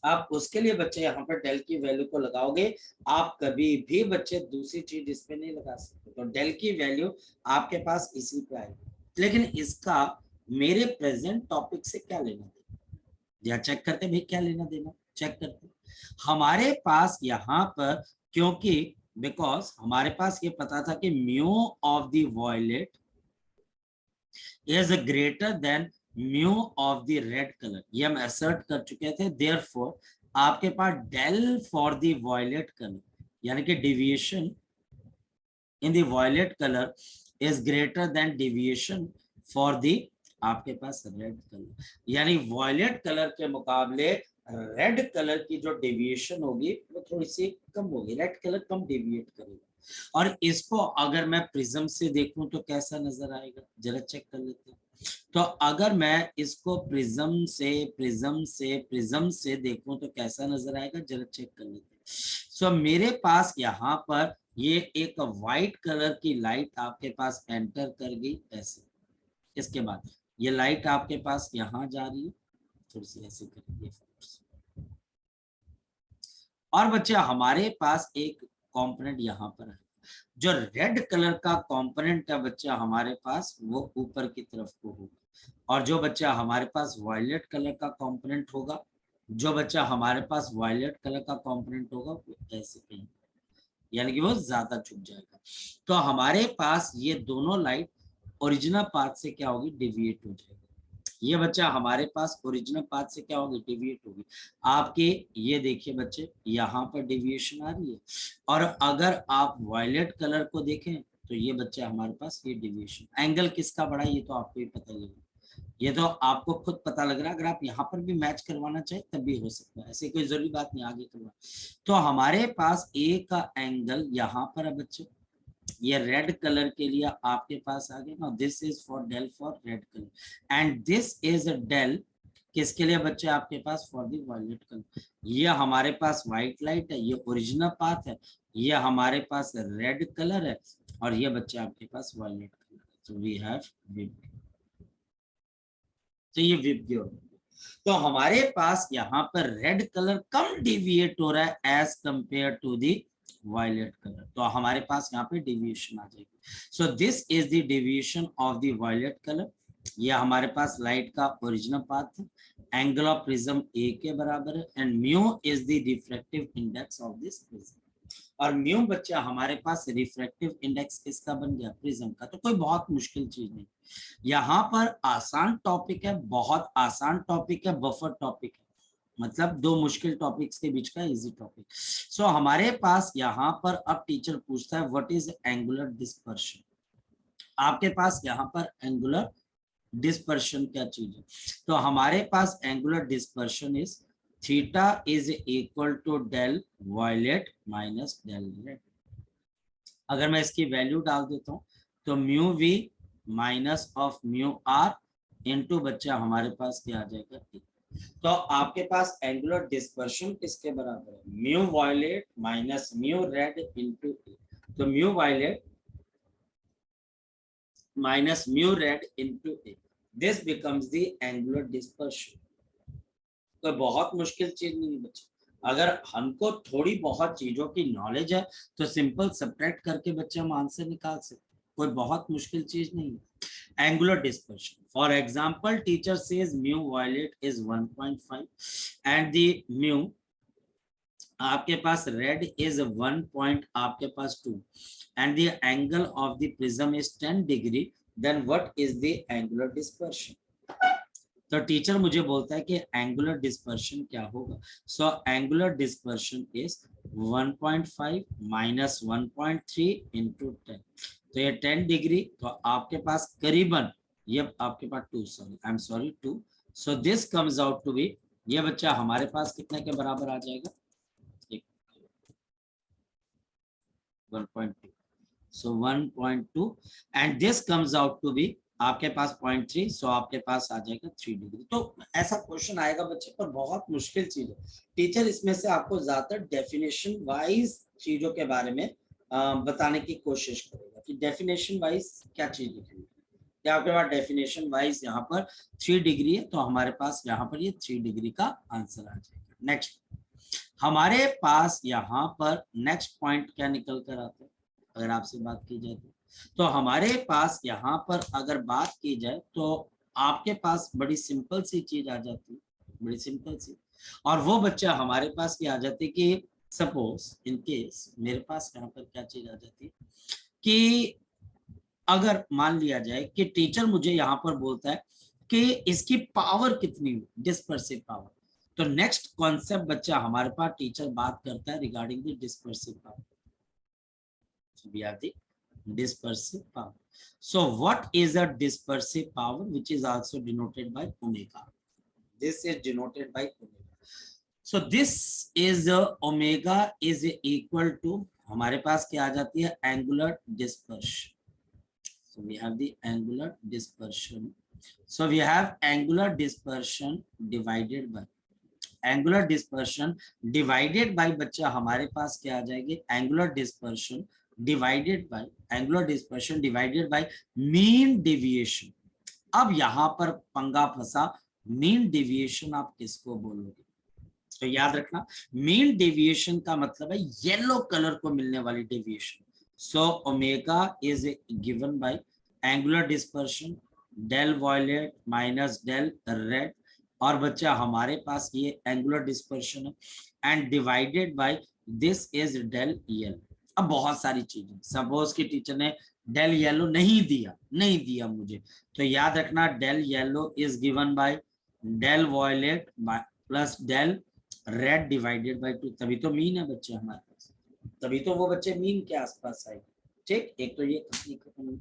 आप उसके लिए बच्चे यहाँ पर डेल की वैल्यू को लगाओगे, आप कभी भी बच्चे दूसरी चीज इस पे नहीं लगा सकते, तो डेल की वैल्यू आपके पास इसी पे आएगी। लेकिन इसका मेरे प्रेजेंट टॉपिक से क्या लेना देना, या चेक करते भाई क्या लेना देना, चेक करते हमारे पास यहाँ पर, क्योंकि बिकॉज हमारे पास ये पता था कि mu of the violet is greater than mu of the red colour, ये हम असर्ट कर चुके थे। देयरफॉर आपके पास del for the violet colour, यानी कि deviation in the violet colour is greater than deviation for the आपके पास रेड कलर, यानी वॉयलेट कलर के मुकाबले रेड कलर की जो डेविएशन होगी वो थोड़ी सी कम होगी, रेड कलर कम डेविएट करेगा। और इसको अगर मैं प्रिज्म से देखूं तो कैसा नजर आएगा, जरा चेक कर लेते हैं। तो अगर मैं इसको प्रिज्म से प्रिज्म से देखूं तो कैसा नजर आएगा, जरा चेक कर लेते हैं। सो मेरे पास यहाँ पर ये एक व्हाइट कलर की लाइट आपके पास एंटर कर गई ऐसे, इसके बाद ये लाइट आपके पास यहाँ जा रही है, थोड़ी सी ऐसे करेंगे, और बच्चे हमारे पास एक कंपोनेंट यहाँ पर है, जो रेड कलर का कंपोनेंट है बच्चा हमारे पास वो ऊपर की तरफ को होगा, और जो बच्चा हमारे पास वायलेट कलर का कंपोनेंट होगा, जो बच्चा हमारे पास वायलेट कलर का कंपोनेंट होगा वो ऐसे कहीं, यानी कि वो ज्यादा झुक जाएगा। तो हमारे पास ये दोनों लाइट ओरिजिनल पाथ से क्या होगी, डेविएट हो जाएगी। ये बच्चा हमारे पास ओरिजिनल पाथ से क्या होगी, डेविएट होगी। आपके ये देखिए बच्चे यहाँ पर डेविएशन आ रही है, और अगर आप वायलेट कलर को देखें तो ये बच्चा हमारे पास ये डेविएशन, एंगल किसका बढ़ा ये तो आपको ही पता ही है, ये तो आपको खुद पता लग रहा है। अगर आप यहाँ पर भी मैच करवाना चाहे तब भी हो सकता है, ऐसी कोई जरूरी बात नहीं आगे करवा। तो हमारे पास ए का एंगल यहाँ पर है बच्चे, ये रेड कलर के लिए आपके पास आ गया ना, this is for del for red colour, and this is a del किसके लिए बच्चे आपके पास, फॉर द वायलेट कलर। ये हमारे पास व्हाइट लाइट है, ये ओरिजिनल पाथ है, ये हमारे पास रेड कलर है, और ये बच्चे आपके पास वायलेट कलर है। तो वी हैव विप, तो ये विप गियर। तो हमारे पास यहाँ पर रेड कलर कम डेविएट हो रहा है as compare to the violet colour, तो हमारे पास यहाँ पे डेविएशन आ जाएगी। So this is the deviation of the violet colour. ये हमारे पास लाइट का ओरिजिनल पाथ है, एंगल ऑफ प्रिज्म ए के बराबर है, and mu is the refractive index of this prism. और म्यू बच्चा हमारे पास रिफ्रैक्टिव इंडेक्स किसका बन गया, प्रिज्म का। तो कोई बहुत मुश्किल चीज नहीं, यहाँ पर आसान टॉपिक है, बहुत आसान टॉपिक है, बफर टॉपिक है, मतलब दो मुश्किल टॉपिक्स के बीच का इजी टॉपिक। सो हमारे पास यहाँ पर अब टीचर पूछता है व्हाट इज एंगुलर डिस्पर्शन। आपके पास यहाँ पर एंगुलर डिस्पर्शन क्या चीज है, तो हमारे पास angular dispersion is theta is equal to del violet minus del red. अगर मैं इसकी वैल्यू डाल देता हूँ तो mu V minus of mu R into बच्चा हमारे पास क्या आ जाएगा, तो आपके पास एंगुलर डिस्पर्शन किसके बराबर है, mu violet minus mu red into A. तो mu violet minus mu red into A, this becomes the angular dispersion. तो बहुत मुश्किल चीज नहीं है बच्चे, अगर हमको थोड़ी बहुत चीजों की नॉलेज है तो सिंपल सब्ट्रैक्ट करके बच्चे हम आंसर निकाल सकते, कोई बहुत मुश्किल चीज नहीं है। Angular dispersion, for example teacher says mu violet is 1.5 and the mu आपके पास रेड इज 1 पॉइंट आपके पास 2 and the angle of the prism is 10 degree, then what is the angular dispersion. तो टीचर मुझे बोलता है कि एंगुलर डिस्पर्शन क्या होगा। So angular dispersion is 1.5 minus 1.3 into 10, तो ये 10 डिग्री, तो आपके पास करीबन ये आपके पास 2, sorry I am sorry 2, so this comes out to be, ये बच्चा हमारे पास कितने के बराबर आ जाएगा, 1.2, so 1.2 and this comes out to be आपके पास 0.3, सो आपके पास आ जाएगा 3 डिग्री। तो ऐसा क्वेश्चन आएगा बच्चे पर, बहुत मुश्किल चीज है। टीचर इसमें से आपको ज्यादातर डेफिनेशन वाइज चीजों के बारे में बताने की कोशिश करेगा कि डेफिनेशन वाइज क्या चीज लिखेंगे। क्या आपके पास डेफिनेशन वाइज यहाँ पर 3 डिग्री है, तो हमारे पास यहाँ पर ये 3 डिग्री का आंसर आ जाएगा। नेक्स्ट हमारे पास यहाँ पर नेक्स्ट पॉइंट क्या निकल कर आता है, अगर आपसे बात की जाए तो हमारे पास यहाँ पर अगर बात की जाए तो आपके पास बड़ी सिंपल सी चीज आ जाती है, बड़ी सिंपल सी, और वो बच्चा हमारे पास क्या आ जाती है कि सपोज इन केस मेरे पास यहाँ पर क्या चीज आ जाती है कि अगर मान लिया जाए कि टीचर मुझे यहाँ पर बोलता है कि इसकी पावर कितनी हो, डिस्पर्सिव पावर। तो नेक्स्ट कॉन्सेप्ट बच्चा हमारे पास टीचर बात करता है regarding the dispersive power, we have the dispersive power. So what is a dispersive power, which is also denoted by omega? This is denoted by omega. So this is omega is equal to हमारे पास क्या आ जाती है, angular dispersion. So we have the angular dispersion. So we have angular dispersion divided by angular dispersion divided by बच्चा हमारे पास क्या आ जाएगी, angular dispersion divided by, angular dispersion divided by mean deviation. अब यहाँ पर पंगा फंसा, मीन डेविएशन आप किसको बोलोगे, तो याद रखना मीन डेविएशन का मतलब है येलो कलर को मिलने वाली deviation. So omega is given by angular dispersion del violet minus del red, और बच्चा हमारे पास ये एंगुलर डिस्पर्शन है and divided by this is del yellow. अब बहुत सारी चीजें, सपोज कि टीचर ने डेल येलो नहीं दिया मुझे, तो याद रखना del yellow is given by del violet plus del red divided by 2, तभी तो मीन है बच्चे हमारे पास, तभी तो वो बच्चे मीन के आसपास आए। ठीक, एक तो ये खत्म।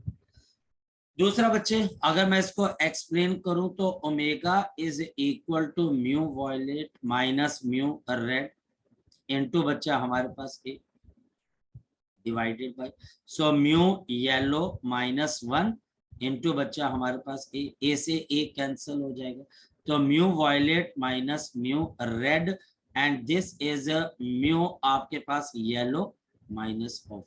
दूसरा बच्चे अगर मैं इसको एक्सप्लेन करूं तो omega is equal to mu violet minus mu red into बच्चा हमारे पास A divided by, so mu yellow minus 1 into बच्चा हमारे पास ए से ए कैंसिल हो जाएगा, तो mu violet minus mu red and this is mu आपके पास येलो माइनस ऑफ,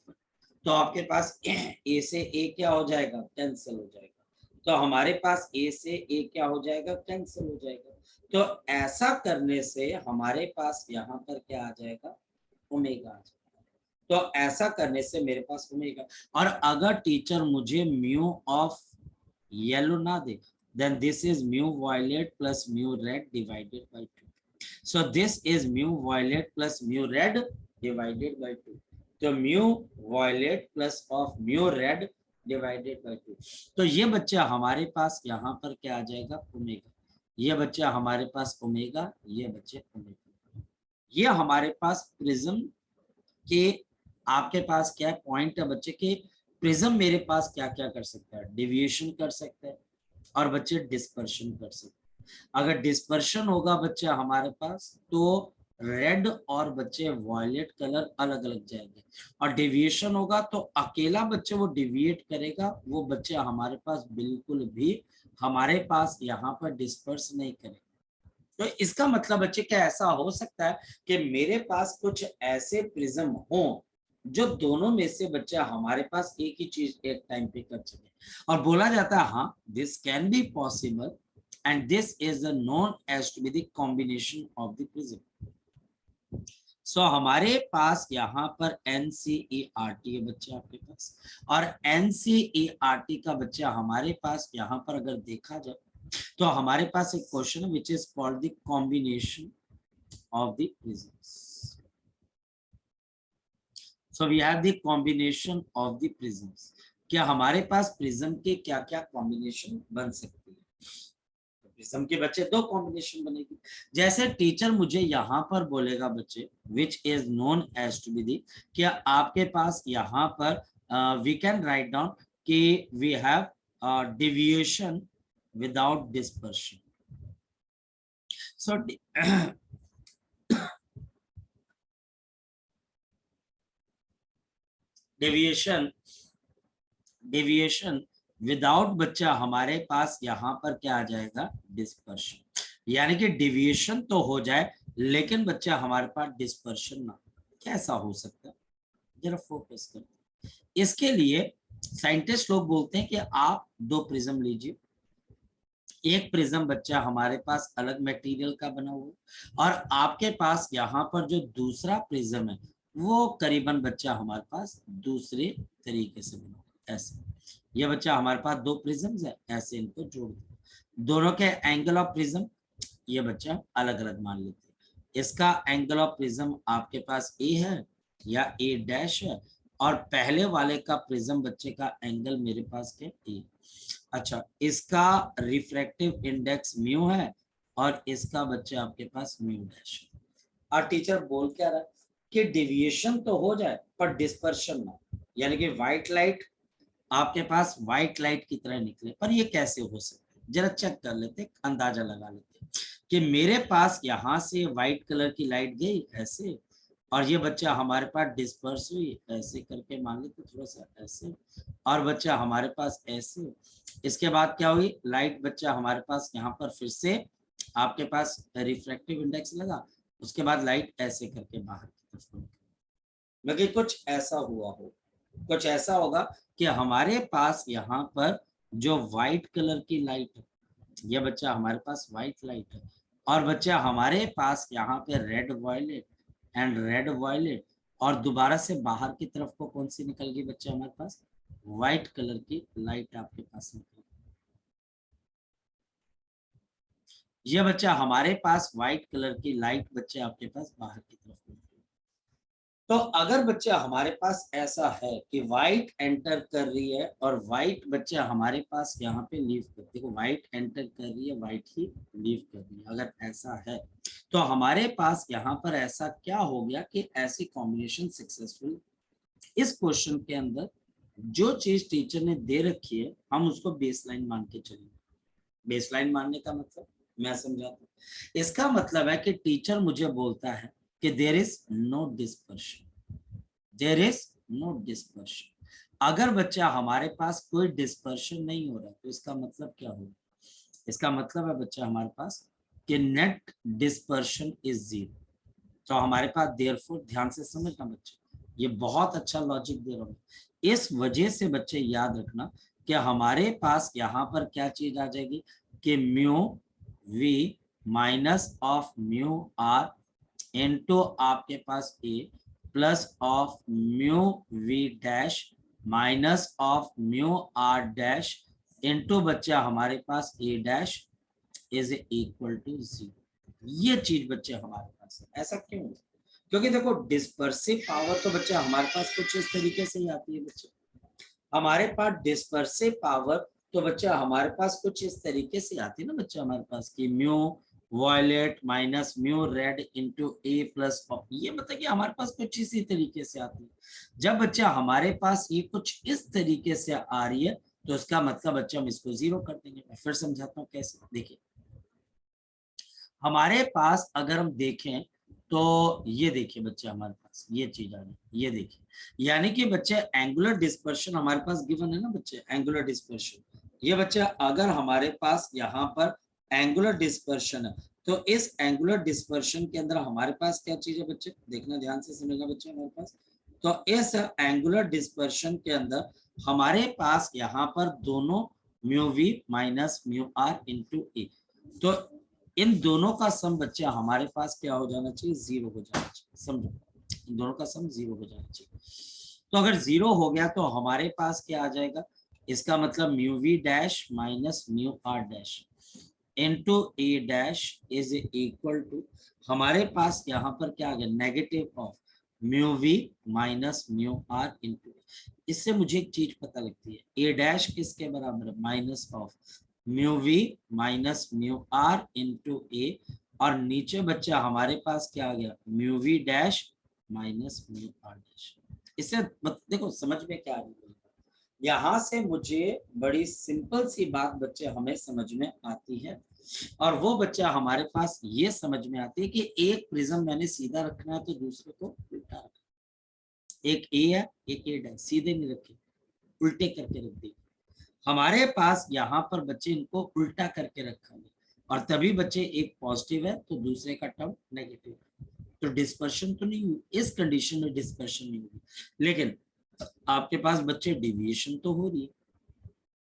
तो आपके पास ए से ए क्या हो जाएगा, कैंसिल हो जाएगा, तो हमारे पास ए से ए क्या हो जाएगा, कैंसिल हो जाएगा। तो ऐसा करने से हमारे पास यहाँ पर क्या आ जाएगा, ओमेगा आ जाएगा। तो ऐसा करने से मेरे पास ओमेगा, और अगर टीचर मुझे म्यू ऑफ येलो ना दे, then this is mu violet plus mu red divided by 2. So this is mu violet plus mu red divided by 2. तो mu violet plus of mu red divided by 2, तो ये बच्चा हमारे पास यहाँ पर क्या आ जाएगा, ओमेगा। ये बच्चा हमारे पास ओमेगा, ये बच्चे ओमेगा। ये हमारे पास प्रिज्म के आपके पास क्या पॉइंट है बच्चे के, प्रिज्म मेरे पास क्या क्या कर सकता है, डिविएशन कर सकता है और बच्चे डिस्पर्शन कर सकते हैं। अगर डिस्पर्शन होगा बच्चे हमारे पास तो रेड और बच्चे वॉयलेट कलर अलग अलग जाएंगे, और डेविएशन होगा तो अकेला बच्चे वो डिविएट करेगा, वो बच्चे हमारे पास बिल्कुल भी हमारे पास यहाँ पर डिस्पर्स नहीं करेगा। तो इसका मतलब बच्चे क्या ऐसा हो सकता है कि मेरे पास कुछ ऐसे प्रिज्म हो जो दोनों में से बच्चा हमारे पास एक ही चीज एक टाइम पे कर सके, और बोला जाता है हाँ this can be possible and this is known as to be the combination of the prism. So हमारे पास यहाँ पर NCERT है बच्चे आपके पास, और NCERT का बच्चा हमारे पास यहाँ पर अगर देखा जाए तो हमारे पास एक क्वेश्चन है which is called the combination of the prisms. So we have the combination of the prisms. क्या हमारे पास प्रिज्म के क्या क्या कॉम्बिनेशन बन सकती है, तो प्रिज्म के बच्चे दो कॉम्बिनेशन बनेगी। जैसे टीचर मुझे यहाँ पर बोलेगा बच्चे which is known as to be the, क्या आपके पास यहाँ पर we can write down कि we have deviation without dispersion. So deviation without बच्चा हमारे पास यहाँ पर क्या आ जाएगा, डिस्पर्शन, यानी कि डेविएशन तो हो जाए लेकिन बच्चा हमारे पास डिस्पर्शन ना, कैसा हो सकता है, जरा फोकस करते। इसके लिए साइंटिस्ट लोग बोलते हैं कि आप दो प्रिज्म लीजिए, एक प्रिज्म बच्चा हमारे पास अलग मटेरियल का बना हुआ, और आपके पास यहाँ पर जो दूसरा प्रिज्म है वो करीबन बच्चा हमारे पास दूसरे तरीके से बना, ऐसे। ये बच्चा हमारे पास दो प्रिज्म्स है, ऐसे इनको जोड़ दो, दोनों के एंगल ऑफ प्रिज्म ये बच्चा अलग अलग मान लेते हैं। इसका एंगल ऑफ प्रिज्म आपके पास ए है या ए डैश है, और पहले वाले का प्रिज्म बच्चे का एंगल मेरे पास क्या ए। अच्छा, इसका रिफ्रैक्टिव इंडेक्स म्यू है और इसका बच्चे आपके पास म्यू डैश है, और टीचर बोल क्या रहा है कि डेविएशन तो हो जाए पर डिस्पर्शन ना, यानी कि व्हाइट लाइट आपके पास व्हाइट लाइट की तरह निकले। पर ये कैसे हो सकता है, जरा चेक कर लेते, अंदाजा लगा लेते कि मेरे पास यहाँ से व्हाइट कलर की लाइट गई ऐसे, और ये बच्चा हमारे पास डिस्पर्स हुई ऐसे करके, मान लेते थोड़ा सा ऐसे, और बच्चा हमारे पास ऐसे। इसके बाद क्या हुई, लाइट बच्चा हमारे पास यहाँ पर फिर से आपके पास रिफ्रैक्टिव इंडेक्स लगा, उसके बाद लाइट ऐसे करके बाहर की तरफ, मगर कुछ ऐसा हुआ हो, कुछ ऐसा होगा कि हमारे पास यहाँ पर जो व्हाइट कलर की लाइट है, ये बच्चा हमारे पास व्हाइट लाइट है, और बच्चा हमारे पास यहाँ पे red violet and red violet, और दोबारा से बाहर की तरफ को कौन सी निकल गई बच्चे हमारे पास, व्हाइट कलर की लाइट आपके पास निकल गई। ये बच्चा हमारे पास व्हाइट कलर की लाइट बच्चे आपके पास बाहर की तरफ निकल गई। तो अगर बच्चा हमारे पास ऐसा है कि व्हाइट एंटर कर रही है और व्हाइट बच्चा हमारे पास यहाँ पे लीव कर, देखो व्हाइट एंटर कर रही है, व्हाइट ही लीव कर रही है, अगर ऐसा है तो हमारे पास यहाँ पर ऐसा क्या हो गया कि ऐसी कॉम्बिनेशन सक्सेसफुल। इस क्वेश्चन के अंदर जो चीज टीचर ने दे रखी है हम उसको बेसलाइन मान के चलेंगे। बेसलाइन मानने का मतलब मैं समझाता हूँ। इसका मतलब है कि टीचर मुझे बोलता है कि there is no dispersion, there is no dispersion. अगर बच्चा हमारे पास कोई डिस्पर्शन नहीं हो रहा तो इसका मतलब क्या होगा, इसका मतलब है बच्चा हमारे पास कि नेट डिस्पर्शन इज जीरो। तो हमारे पास देयरफॉर, ध्यान से समझना बच्चे, ये बहुत अच्छा लॉजिक दे रहा हूँ। इस वजह से बच्चे याद रखना कि हमारे पास यहाँ पर क्या चीज आ जाएगी कि mu V minus of mu R into आपके पास A plus of mu V dash minus of mu R dash into बच्चा हमारे पास A dash is equal to zero. ये चीज बच्चे हमारे पास है। ऐसा क्यों है, क्योंकि देखो डिस्पर्सिव पावर तो बच्चे हमारे पास कुछ इस तरीके से ही आती है बच्चे, हमारे पास डिस्पर्सिव पावर तो बच्चा हमारे पास कुछ इस तरीके से आती है ना बच्चा हमारे पास कि mu violet minus mu red into A plus of, ये मतलब कि हमारे पास कुछ इसी तरीके से आती है। जब बच्चा हमारे पास ये कुछ इस तरीके से आ रही है तो इसका मतलब बच्चा हम इसको जीरो कर देंगे। मैं फिर समझाता हूँ कैसे। देखिए हमारे पास अगर हम देखें तो ये देखिए बच्चे हमारे पास ये चीज आ रही है, ये देखिए यानी कि बच्चे एंगुलर डिस्पर्शन हमारे पास गिवन है ना बच्चे, एंगुलर डिस्पर्शन। ये बच्चे अगर हमारे पास यहाँ पर एंगुलर डिस्पर्शन है तो इस एंगुलर डिस्पर्शन के अंदर हमारे पास क्या चीज है बच्चे, देखना ध्यान से समझना बच्चे हमारे पास। तो इस एंगुलर डिस्पर्शन के अंदर हमारे पास यहाँ पर दोनों mu V minus mu R into A, तो इन दोनों का सम बच्चे हमारे पास क्या हो जाना चाहिए, जीरो हो जाना चाहिए। समझो इन दोनों का सम जीरो हो जाना चाहिए। तो अगर जीरो हो गया तो हमारे पास क्या आ जाएगा, इसका मतलब mu V dash minus mu R dash into A dash is equal to, हमारे पास यहाँ पर क्या आ गया, negative of mu V minus mu R into. इससे मुझे एक चीज पता लगती है, ए डैश किसके बराबर है, minus of mu V minus mu R into A, और नीचे बच्चा हमारे पास क्या आ गया, mu V dash minus mu R dash. इससे देखो समझ में क्या आ रही है, यहाँ से मुझे बड़ी सिंपल सी बात बच्चे हमें समझ में आती है, और वो बच्चा हमारे पास ये समझ में आती है कि एक प्रिज्म मैंने सीधा रखना है तो दूसरे को उल्टा रखना, एक ए है एक ए है, सीधे नहीं रखे, उल्टे करके रख दिए। हमारे पास यहाँ पर बच्चे इनको उल्टा करके रखा है, और तभी बच्चे एक पॉजिटिव है तो दूसरे का टर्म नेगेटिव है, तो डिस्पर्शन तो नहीं हुई, इस कंडीशन में डिस्पर्शन नहीं होगी, लेकिन आपके पास बच्चे डेविएशन तो हो रही है।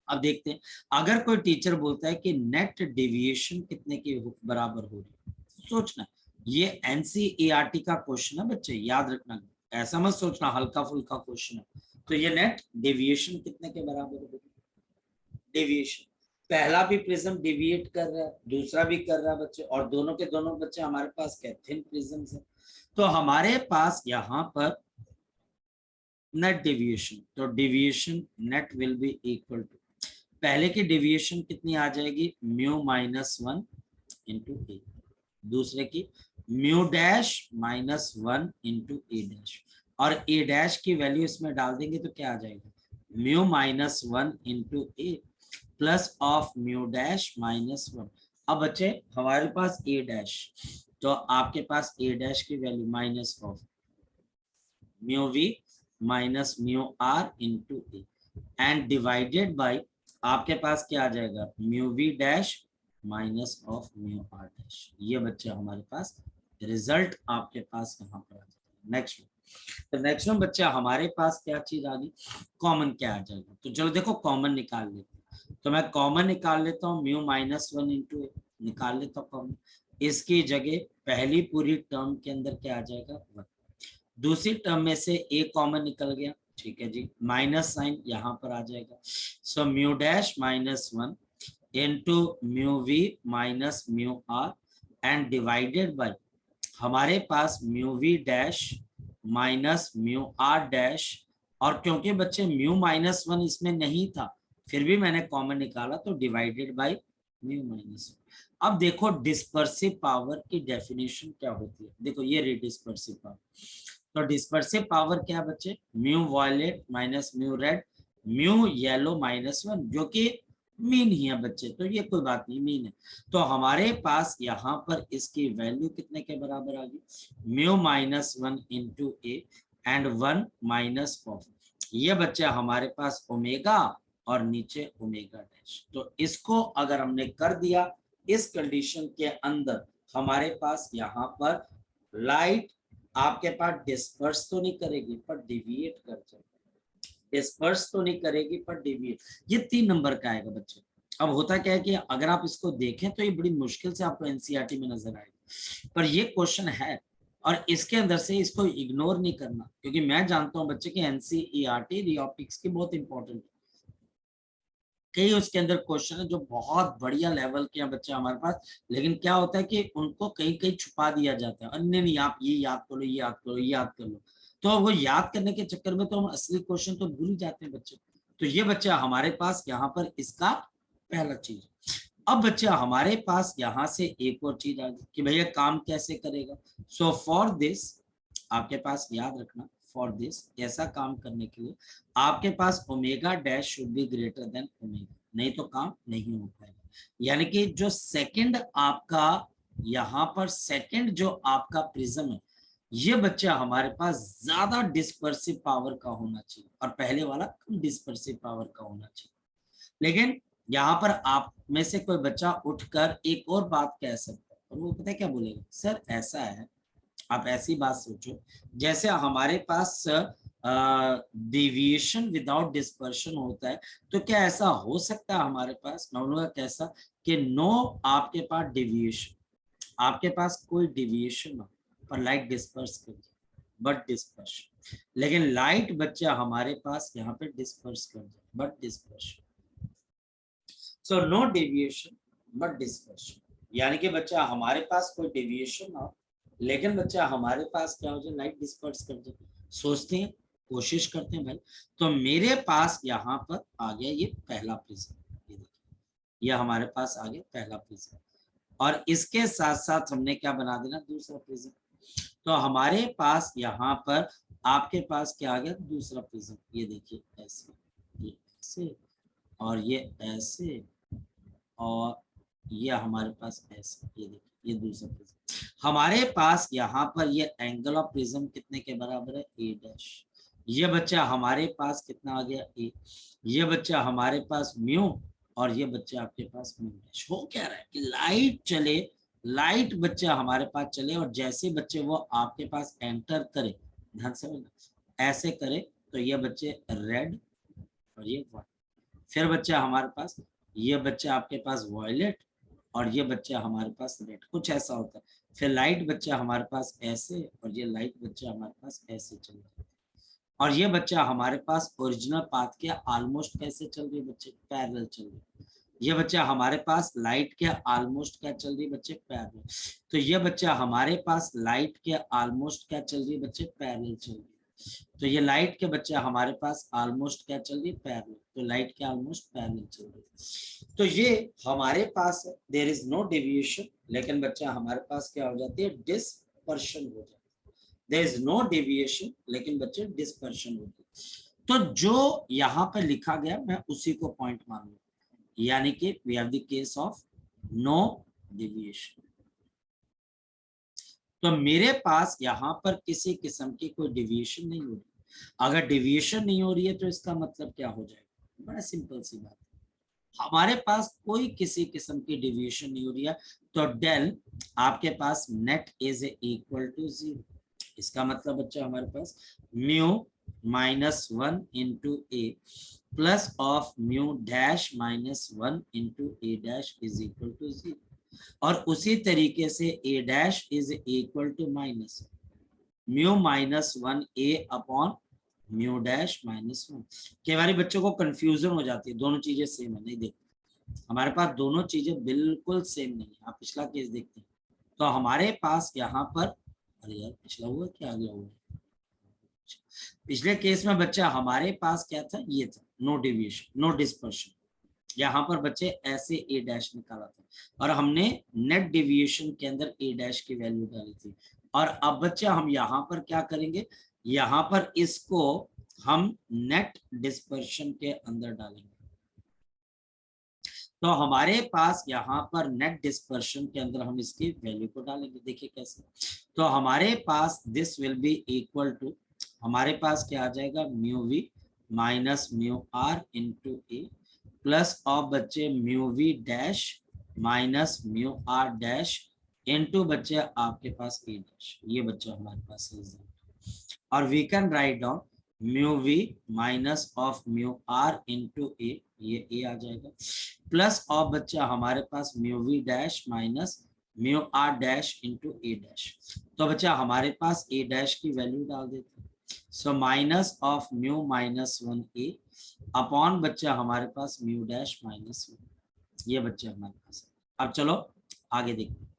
अब देखते हैं अगर कोई टीचर बोलता है कि नेट डेविएशन कितने के बराबर हो रही है, सोचना ये एनसीईआरटी का क्वेश्चन है बच्चे, याद रखना, ऐसा मत सोचना हल्का फुल्का क्वेश्चन है। तो ये नेट डेविएशन कितने के बराबर होगी, डेविएशन पहला भी प्रिज्म डेविएट कर रहा है दूसरा भी कर रहा है बच्चे, और दोनों के दोनों बच्चे हमारे पास क्या थिन प्रिज्म है, तो हमारे पास यहाँ पर नेट डेविएशन, तो deviation net will be equal to, पहले की डेविएशन कितनी आ जाएगी, mu minus one into A, दूसरे की mu dash minus one into A dash, और ए डैश की वैल्यू इसमें डाल देंगे तो क्या आ जाएगा, mu minus one into A plus of mu dash minus one. अब बच्चे हमारे पास ए डैश, तो आपके पास ए डैश की value minus of mu V minus mu R into A and divided by आपके पास क्या आ जाएगा, mu V dash minus of mu R dash. ये बच्चे हमारे पास रिजल्ट आपके पास यहाँ पर आ जाएगा। नेक्स्ट तो नेक्स्ट में बच्चा हमारे पास क्या चीज आ गई, कॉमन क्या आ जाएगा, तो चलो देखो कॉमन निकाल लेते हैं, तो मैं कॉमन निकाल लेता हूँ, म्यू माइनस वन इंटू ए निकाल लेता हूँ कॉमन, इसकी जगह पहली पूरी टर्म के अंदर क्या आ जाएगा, वन, दूसरी टर्म में से ए कॉमन निकल गया, ठीक है जी, माइनस साइन यहाँ पर आ जाएगा। So mu dash minus 1 into mu V minus mu R and divided by हमारे पास mu V dash minus mu R dash. और क्योंकि बच्चे म्यू माइनस 1 इसमें नहीं था, फिर भी मैंने कॉमन निकाला, तो डिवाइडेड बाय म्यू माइनस 1। अब देखो डिस्पर्सिव पावर की डेफिनेशन क्या होती है, देखो ये रही डिस्पर्सिव पावर। तो डिस्पर्सिव पावर क्या है बच्चे, mu violet minus mu red mu yellow minus 1, जो कि मीन ही है बच्चे, तो ये कोई बात नहीं, मीन है। तो हमारे पास यहाँ पर इसकी वैल्यू कितने के बराबर आ गई, mu minus 1 into A and 1 minus of, ये बच्चा हमारे पास ओमेगा और नीचे ओमेगा डैश। तो इसको अगर हमने कर दिया इस कंडीशन के अंदर, हमारे पास यहाँ पर लाइट आपके पास डिस्पर्स तो नहीं करेगी पर डिविएट कर जाएगी, डिस्पर्स तो नहीं करेगी पर डिविएट, ये 3 नंबर का आएगा बच्चे। अब होता क्या है कि अगर आप इसको देखें तो ये बड़ी मुश्किल से आपको एनसीईआरटी में नजर आएगा, पर ये क्वेश्चन है और इसके अंदर से इसको इग्नोर नहीं करना, क्योंकि मैं जानता हूं बच्चे कि एनसीईआरटी रियोप्टिक्स की बहुत इंपॉर्टेंट है। कई उसके अंदर क्वेश्चन है जो बहुत बढ़िया लेवल के हैं बच्चे हमारे पास, लेकिन क्या होता है कि उनको कहीं कहीं छुपा दिया जाता है, अन्य नहीं आप ये याद कर लो, ये याद करो, ये याद कर लो, तो वो याद करने के चक्कर में तो हम असली क्वेश्चन तो भूल ही जाते हैं बच्चे। तो ये बच्चा हमारे पास यहाँ पर इसका पहला चीज। अब बच्चा हमारे पास यहाँ से एक और चीज आ गई कि भैया काम कैसे करेगा। सो फॉर दिस आपके पास याद रखना, फॉर दिस ऐसा काम करने के लिए आपके पास omega dash should be greater than omega, नहीं तो काम नहीं हो पाएगा। यानी कि जो सेकंड आपका यहाँ पर सेकंड जो आपका प्रिज्म है, ये बच्चा हमारे पास ज्यादा डिस्पर्सिव पावर का होना चाहिए और पहले वाला कम डिस्पर्सिव पावर का होना चाहिए। लेकिन यहाँ पर आप में से कोई बच्चा उठकर एक और बात कह सकता है, और वो पता है क्या बोलेगा, सर ऐसा है, आप ऐसी बात सोचो जैसे हमारे पास डेविएशन विदाउट डिस्पर्शन होता है, तो क्या ऐसा हो सकता है हमारे पास, मैं बोलूंगा कैसा, कि नो आपके पास डेविएशन, आपके पास कोई डेविएशन हो पर लाइट डिस्पर्स कर जाए, बट डिस्पर्शन, लेकिन लाइट बच्चा हमारे पास यहाँ पे डिस्पर्स कर जाए but dispersion. So no deviation but dispersion, यानी कि बच्चा हमारे पास कोई डेविएशन ना हो, लेकिन बच्चा हमारे पास क्या हो जाए, लाइट डिस्पर्स कर जाए। सोचते हैं, कोशिश करते हैं भाई। तो मेरे पास यहाँ पर आ गया ये पहला प्रिज्म, ये देखिए, ये हमारे पास आ गया पहला प्रिज्म, और इसके साथ साथ हमने क्या बना देना, दूसरा प्रिज्म। तो हमारे पास यहाँ पर आपके पास क्या आ गया, दूसरा प्रिज्म, ये देखिए ऐसे, ये ऐसे और ये ऐसे, और ये हमारे पास ऐसे, ये देखिए ये दूसरा प्रिज्म। हमारे पास यहाँ पर ये एंगल ऑफ प्रिज्म कितने के बराबर है, ए डैश। ये बच्चा हमारे पास कितना आ गया, ए। ये बच्चा हमारे पास म्यू, और ये बच्चा आपके पास म्यू डैश। हो क्या रहा है कि लाइट चले, लाइट बच्चा हमारे पास चले, और जैसे बच्चे वो आपके पास एंटर करे, ध्यान से ऐसे करे, तो ये बच्चे रेड और ये व्हाइट, फिर बच्चा हमारे पास ये बच्चा आपके पास वॉयलेट, और ये बच्चा हमारे पास रेड, कुछ ऐसा होता है। फिर लाइट बच्चा हमारे पास ऐसे, और ये लाइट बच्चा हमारे पास ऐसे चल रहा है, और ये बच्चा हमारे पास ओरिजिनल पाथ के ऑलमोस्ट कैसे चल रही है बच्चे, पैरेलल चल रही है। ये बच्चा हमारे पास लाइट के ऑलमोस्ट क्या चल रही है बच्चे, पैरेलल। तो ये बच्चा हमारे पास लाइट के ऑलमोस्ट क्या चल रही है बच्चे, पैरेलल चल रही है। तो ये लाइट के बच्चे हमारे पास ऑलमोस्ट क्या चल रही है, पैरेलल, तो लाइट के ऑलमोस्ट पैरेलल चल रही है। तो ये हमारे पास देयर इज नो डेविएशन, लेकिन बच्चा हमारे पास क्या हो जाती है, डिस्पर्शन हो जाती है। देयर इज नो डेविएशन, लेकिन बच्चे डिस्पर्शन होती है। तो जो यहाँ पर लिखा गया मैं उसी को पॉइंट मान लूँ, यानी कि we have the case of no deviation. तो मेरे पास यहाँ पर किसी किस्म की कोई डेविएशन नहीं हो रही। अगर डेविएशन नहीं हो रही है तो इसका मतलब क्या हो जाएगा, बड़ा सिंपल सी बात है, हमारे पास कोई किसी किस्म की डेविएशन नहीं हो रही है, तो डेल आपके पास नेट इज इक्वल टू 0। इसका मतलब बच्चा हमारे पास mu minus 1 into A plus of mu dash minus 1 into A dash is equal to 0। और उसी तरीके से A dash is equal to minus, mu minus 1a upon mu dash minus 1। कई बार बच्चों को कंफ्यूजन हो जाती है, दोनों चीजें सेम है, नहीं देखते हमारे पास दोनों चीजें बिल्कुल सेम नहीं है। आप पिछला केस देखते हैं तो हमारे पास यहाँ पर, अरे यार पिछला हुआ क्या आ गया हुआ है, पिछले केस में बच्चा हमारे पास क्या था, ये था नो डिविएशन नो डिस्पर्शन। यहाँ पर बच्चे ऐसे ए डैश निकाला था और हमने नेट डिविएशन के अंदर ए डैश की वैल्यू डाली थी। और अब बच्चा हम यहाँ पर क्या करेंगे, यहाँ पर इसको हम नेट डिस्पर्शन के अंदर डालेंगे। तो हमारे पास यहाँ पर नेट डिस्पर्शन के अंदर हम इसकी वैल्यू को डालेंगे। देखिए कैसे, तो हमारे पास this will be equal to, हमारे पास क्या आ जाएगा, mu V minus mu R into A plus of बच्चे mu V dash minus mu R dash into बच्चे आपके पास ए डैश। ये बच्चा हमारे पास रिजल्ट, और we can write down mu V minus of mu R into A, ये ए आ जाएगा, प्लस ऑफ बच्चा हमारे पास mu V dash minus mu R dash into A dash. तो बच्चा हमारे पास ए डैश की वैल्यू डाल देते हैं, so minus of mu minus 1a upon बच्चा हमारे पास म्यू डैश माइनस 1, ये बच्चे हमारे पास है। अब चलो आगे देखते हैं।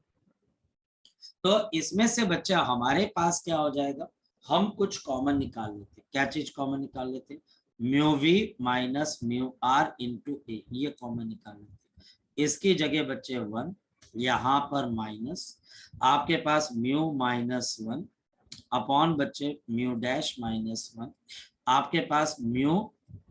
तो इसमें से बच्चा हमारे पास क्या हो जाएगा, हम कुछ कॉमन निकाल लेते हैं। क्या चीज कॉमन निकाल लेते हैं, mu V minus mu R into A, ये कॉमन निकाल लेते हैं। इसकी जगह बच्चे 1, यहाँ पर माइनस आपके पास म्यू माइनस 1 अपॉन बच्चे म्यू डैश माइनस 1, आपके पास mu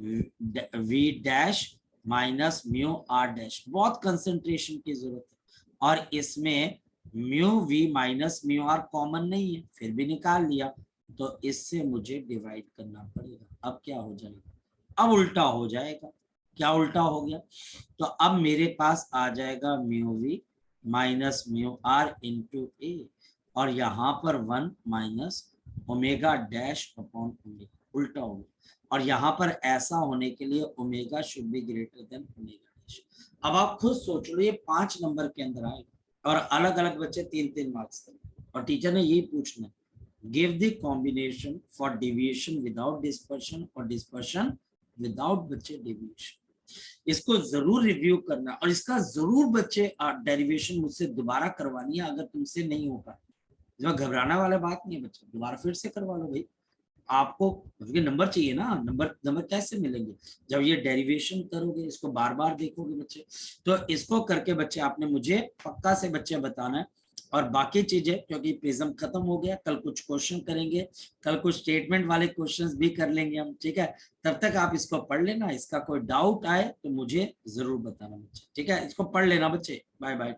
V dash minus mu R dash. बहुत कंसंट्रेशन की जरूरत है, और इसमें mu V minus mu R common नहीं है, फिर भी निकाल लिया, तो इससे मुझे डिवाइड करना पड़ेगा। अब क्या हो जाएगा, अब उल्टा हो जाएगा। क्या उल्टा हो गया, तो अब मेरे पास आ जाएगा mu V minus mu R into A, और यहाँ पर 1 minus omega dash upon omega, उल्टा हो गया। और यहाँ पर ऐसा होने के लिए omega should be greater than omega dash. अब आप खुद सोच लो, ये 5 नंबर के अंदर आएगा और अलग अलग बच्चे 3-3 मार्क्स देंगे, और टीचर ने यही पूछना है, give the combination for deviation without dispersion और डिस्पर्शन विदाउट बच्चे डिविएशन। इसको जरूर रिव्यू करना, और इसका जरूर बच्चे डेरिवेशन मुझसे दोबारा करवानी है। अगर तुमसे नहीं हो पाए, इसमें घबराना वाला बात नहीं है बच्चे, दोबारा फिर से करवा लो भाई। आपको नंबर चाहिए ना, नंबर कैसे मिलेंगे, जब ये डेरिवेशन करोगे, इसको बार बार देखोगे बच्चे। तो इसको करके बच्चे आपने मुझे पक्का से बच्चे बताना है। और बाकी चीजें, क्योंकि प्रिज्म खत्म हो गया, कल कुछ क्वेश्चन करेंगे, कल कुछ स्टेटमेंट वाले क्वेश्चंस भी कर लेंगे हम, ठीक है। तब तक आप इसको पढ़ लेना, इसका कोई डाउट आए तो मुझे जरूर बताना बच्चे, ठीक है। इसको पढ़ लेना बच्चे, बाय बाय।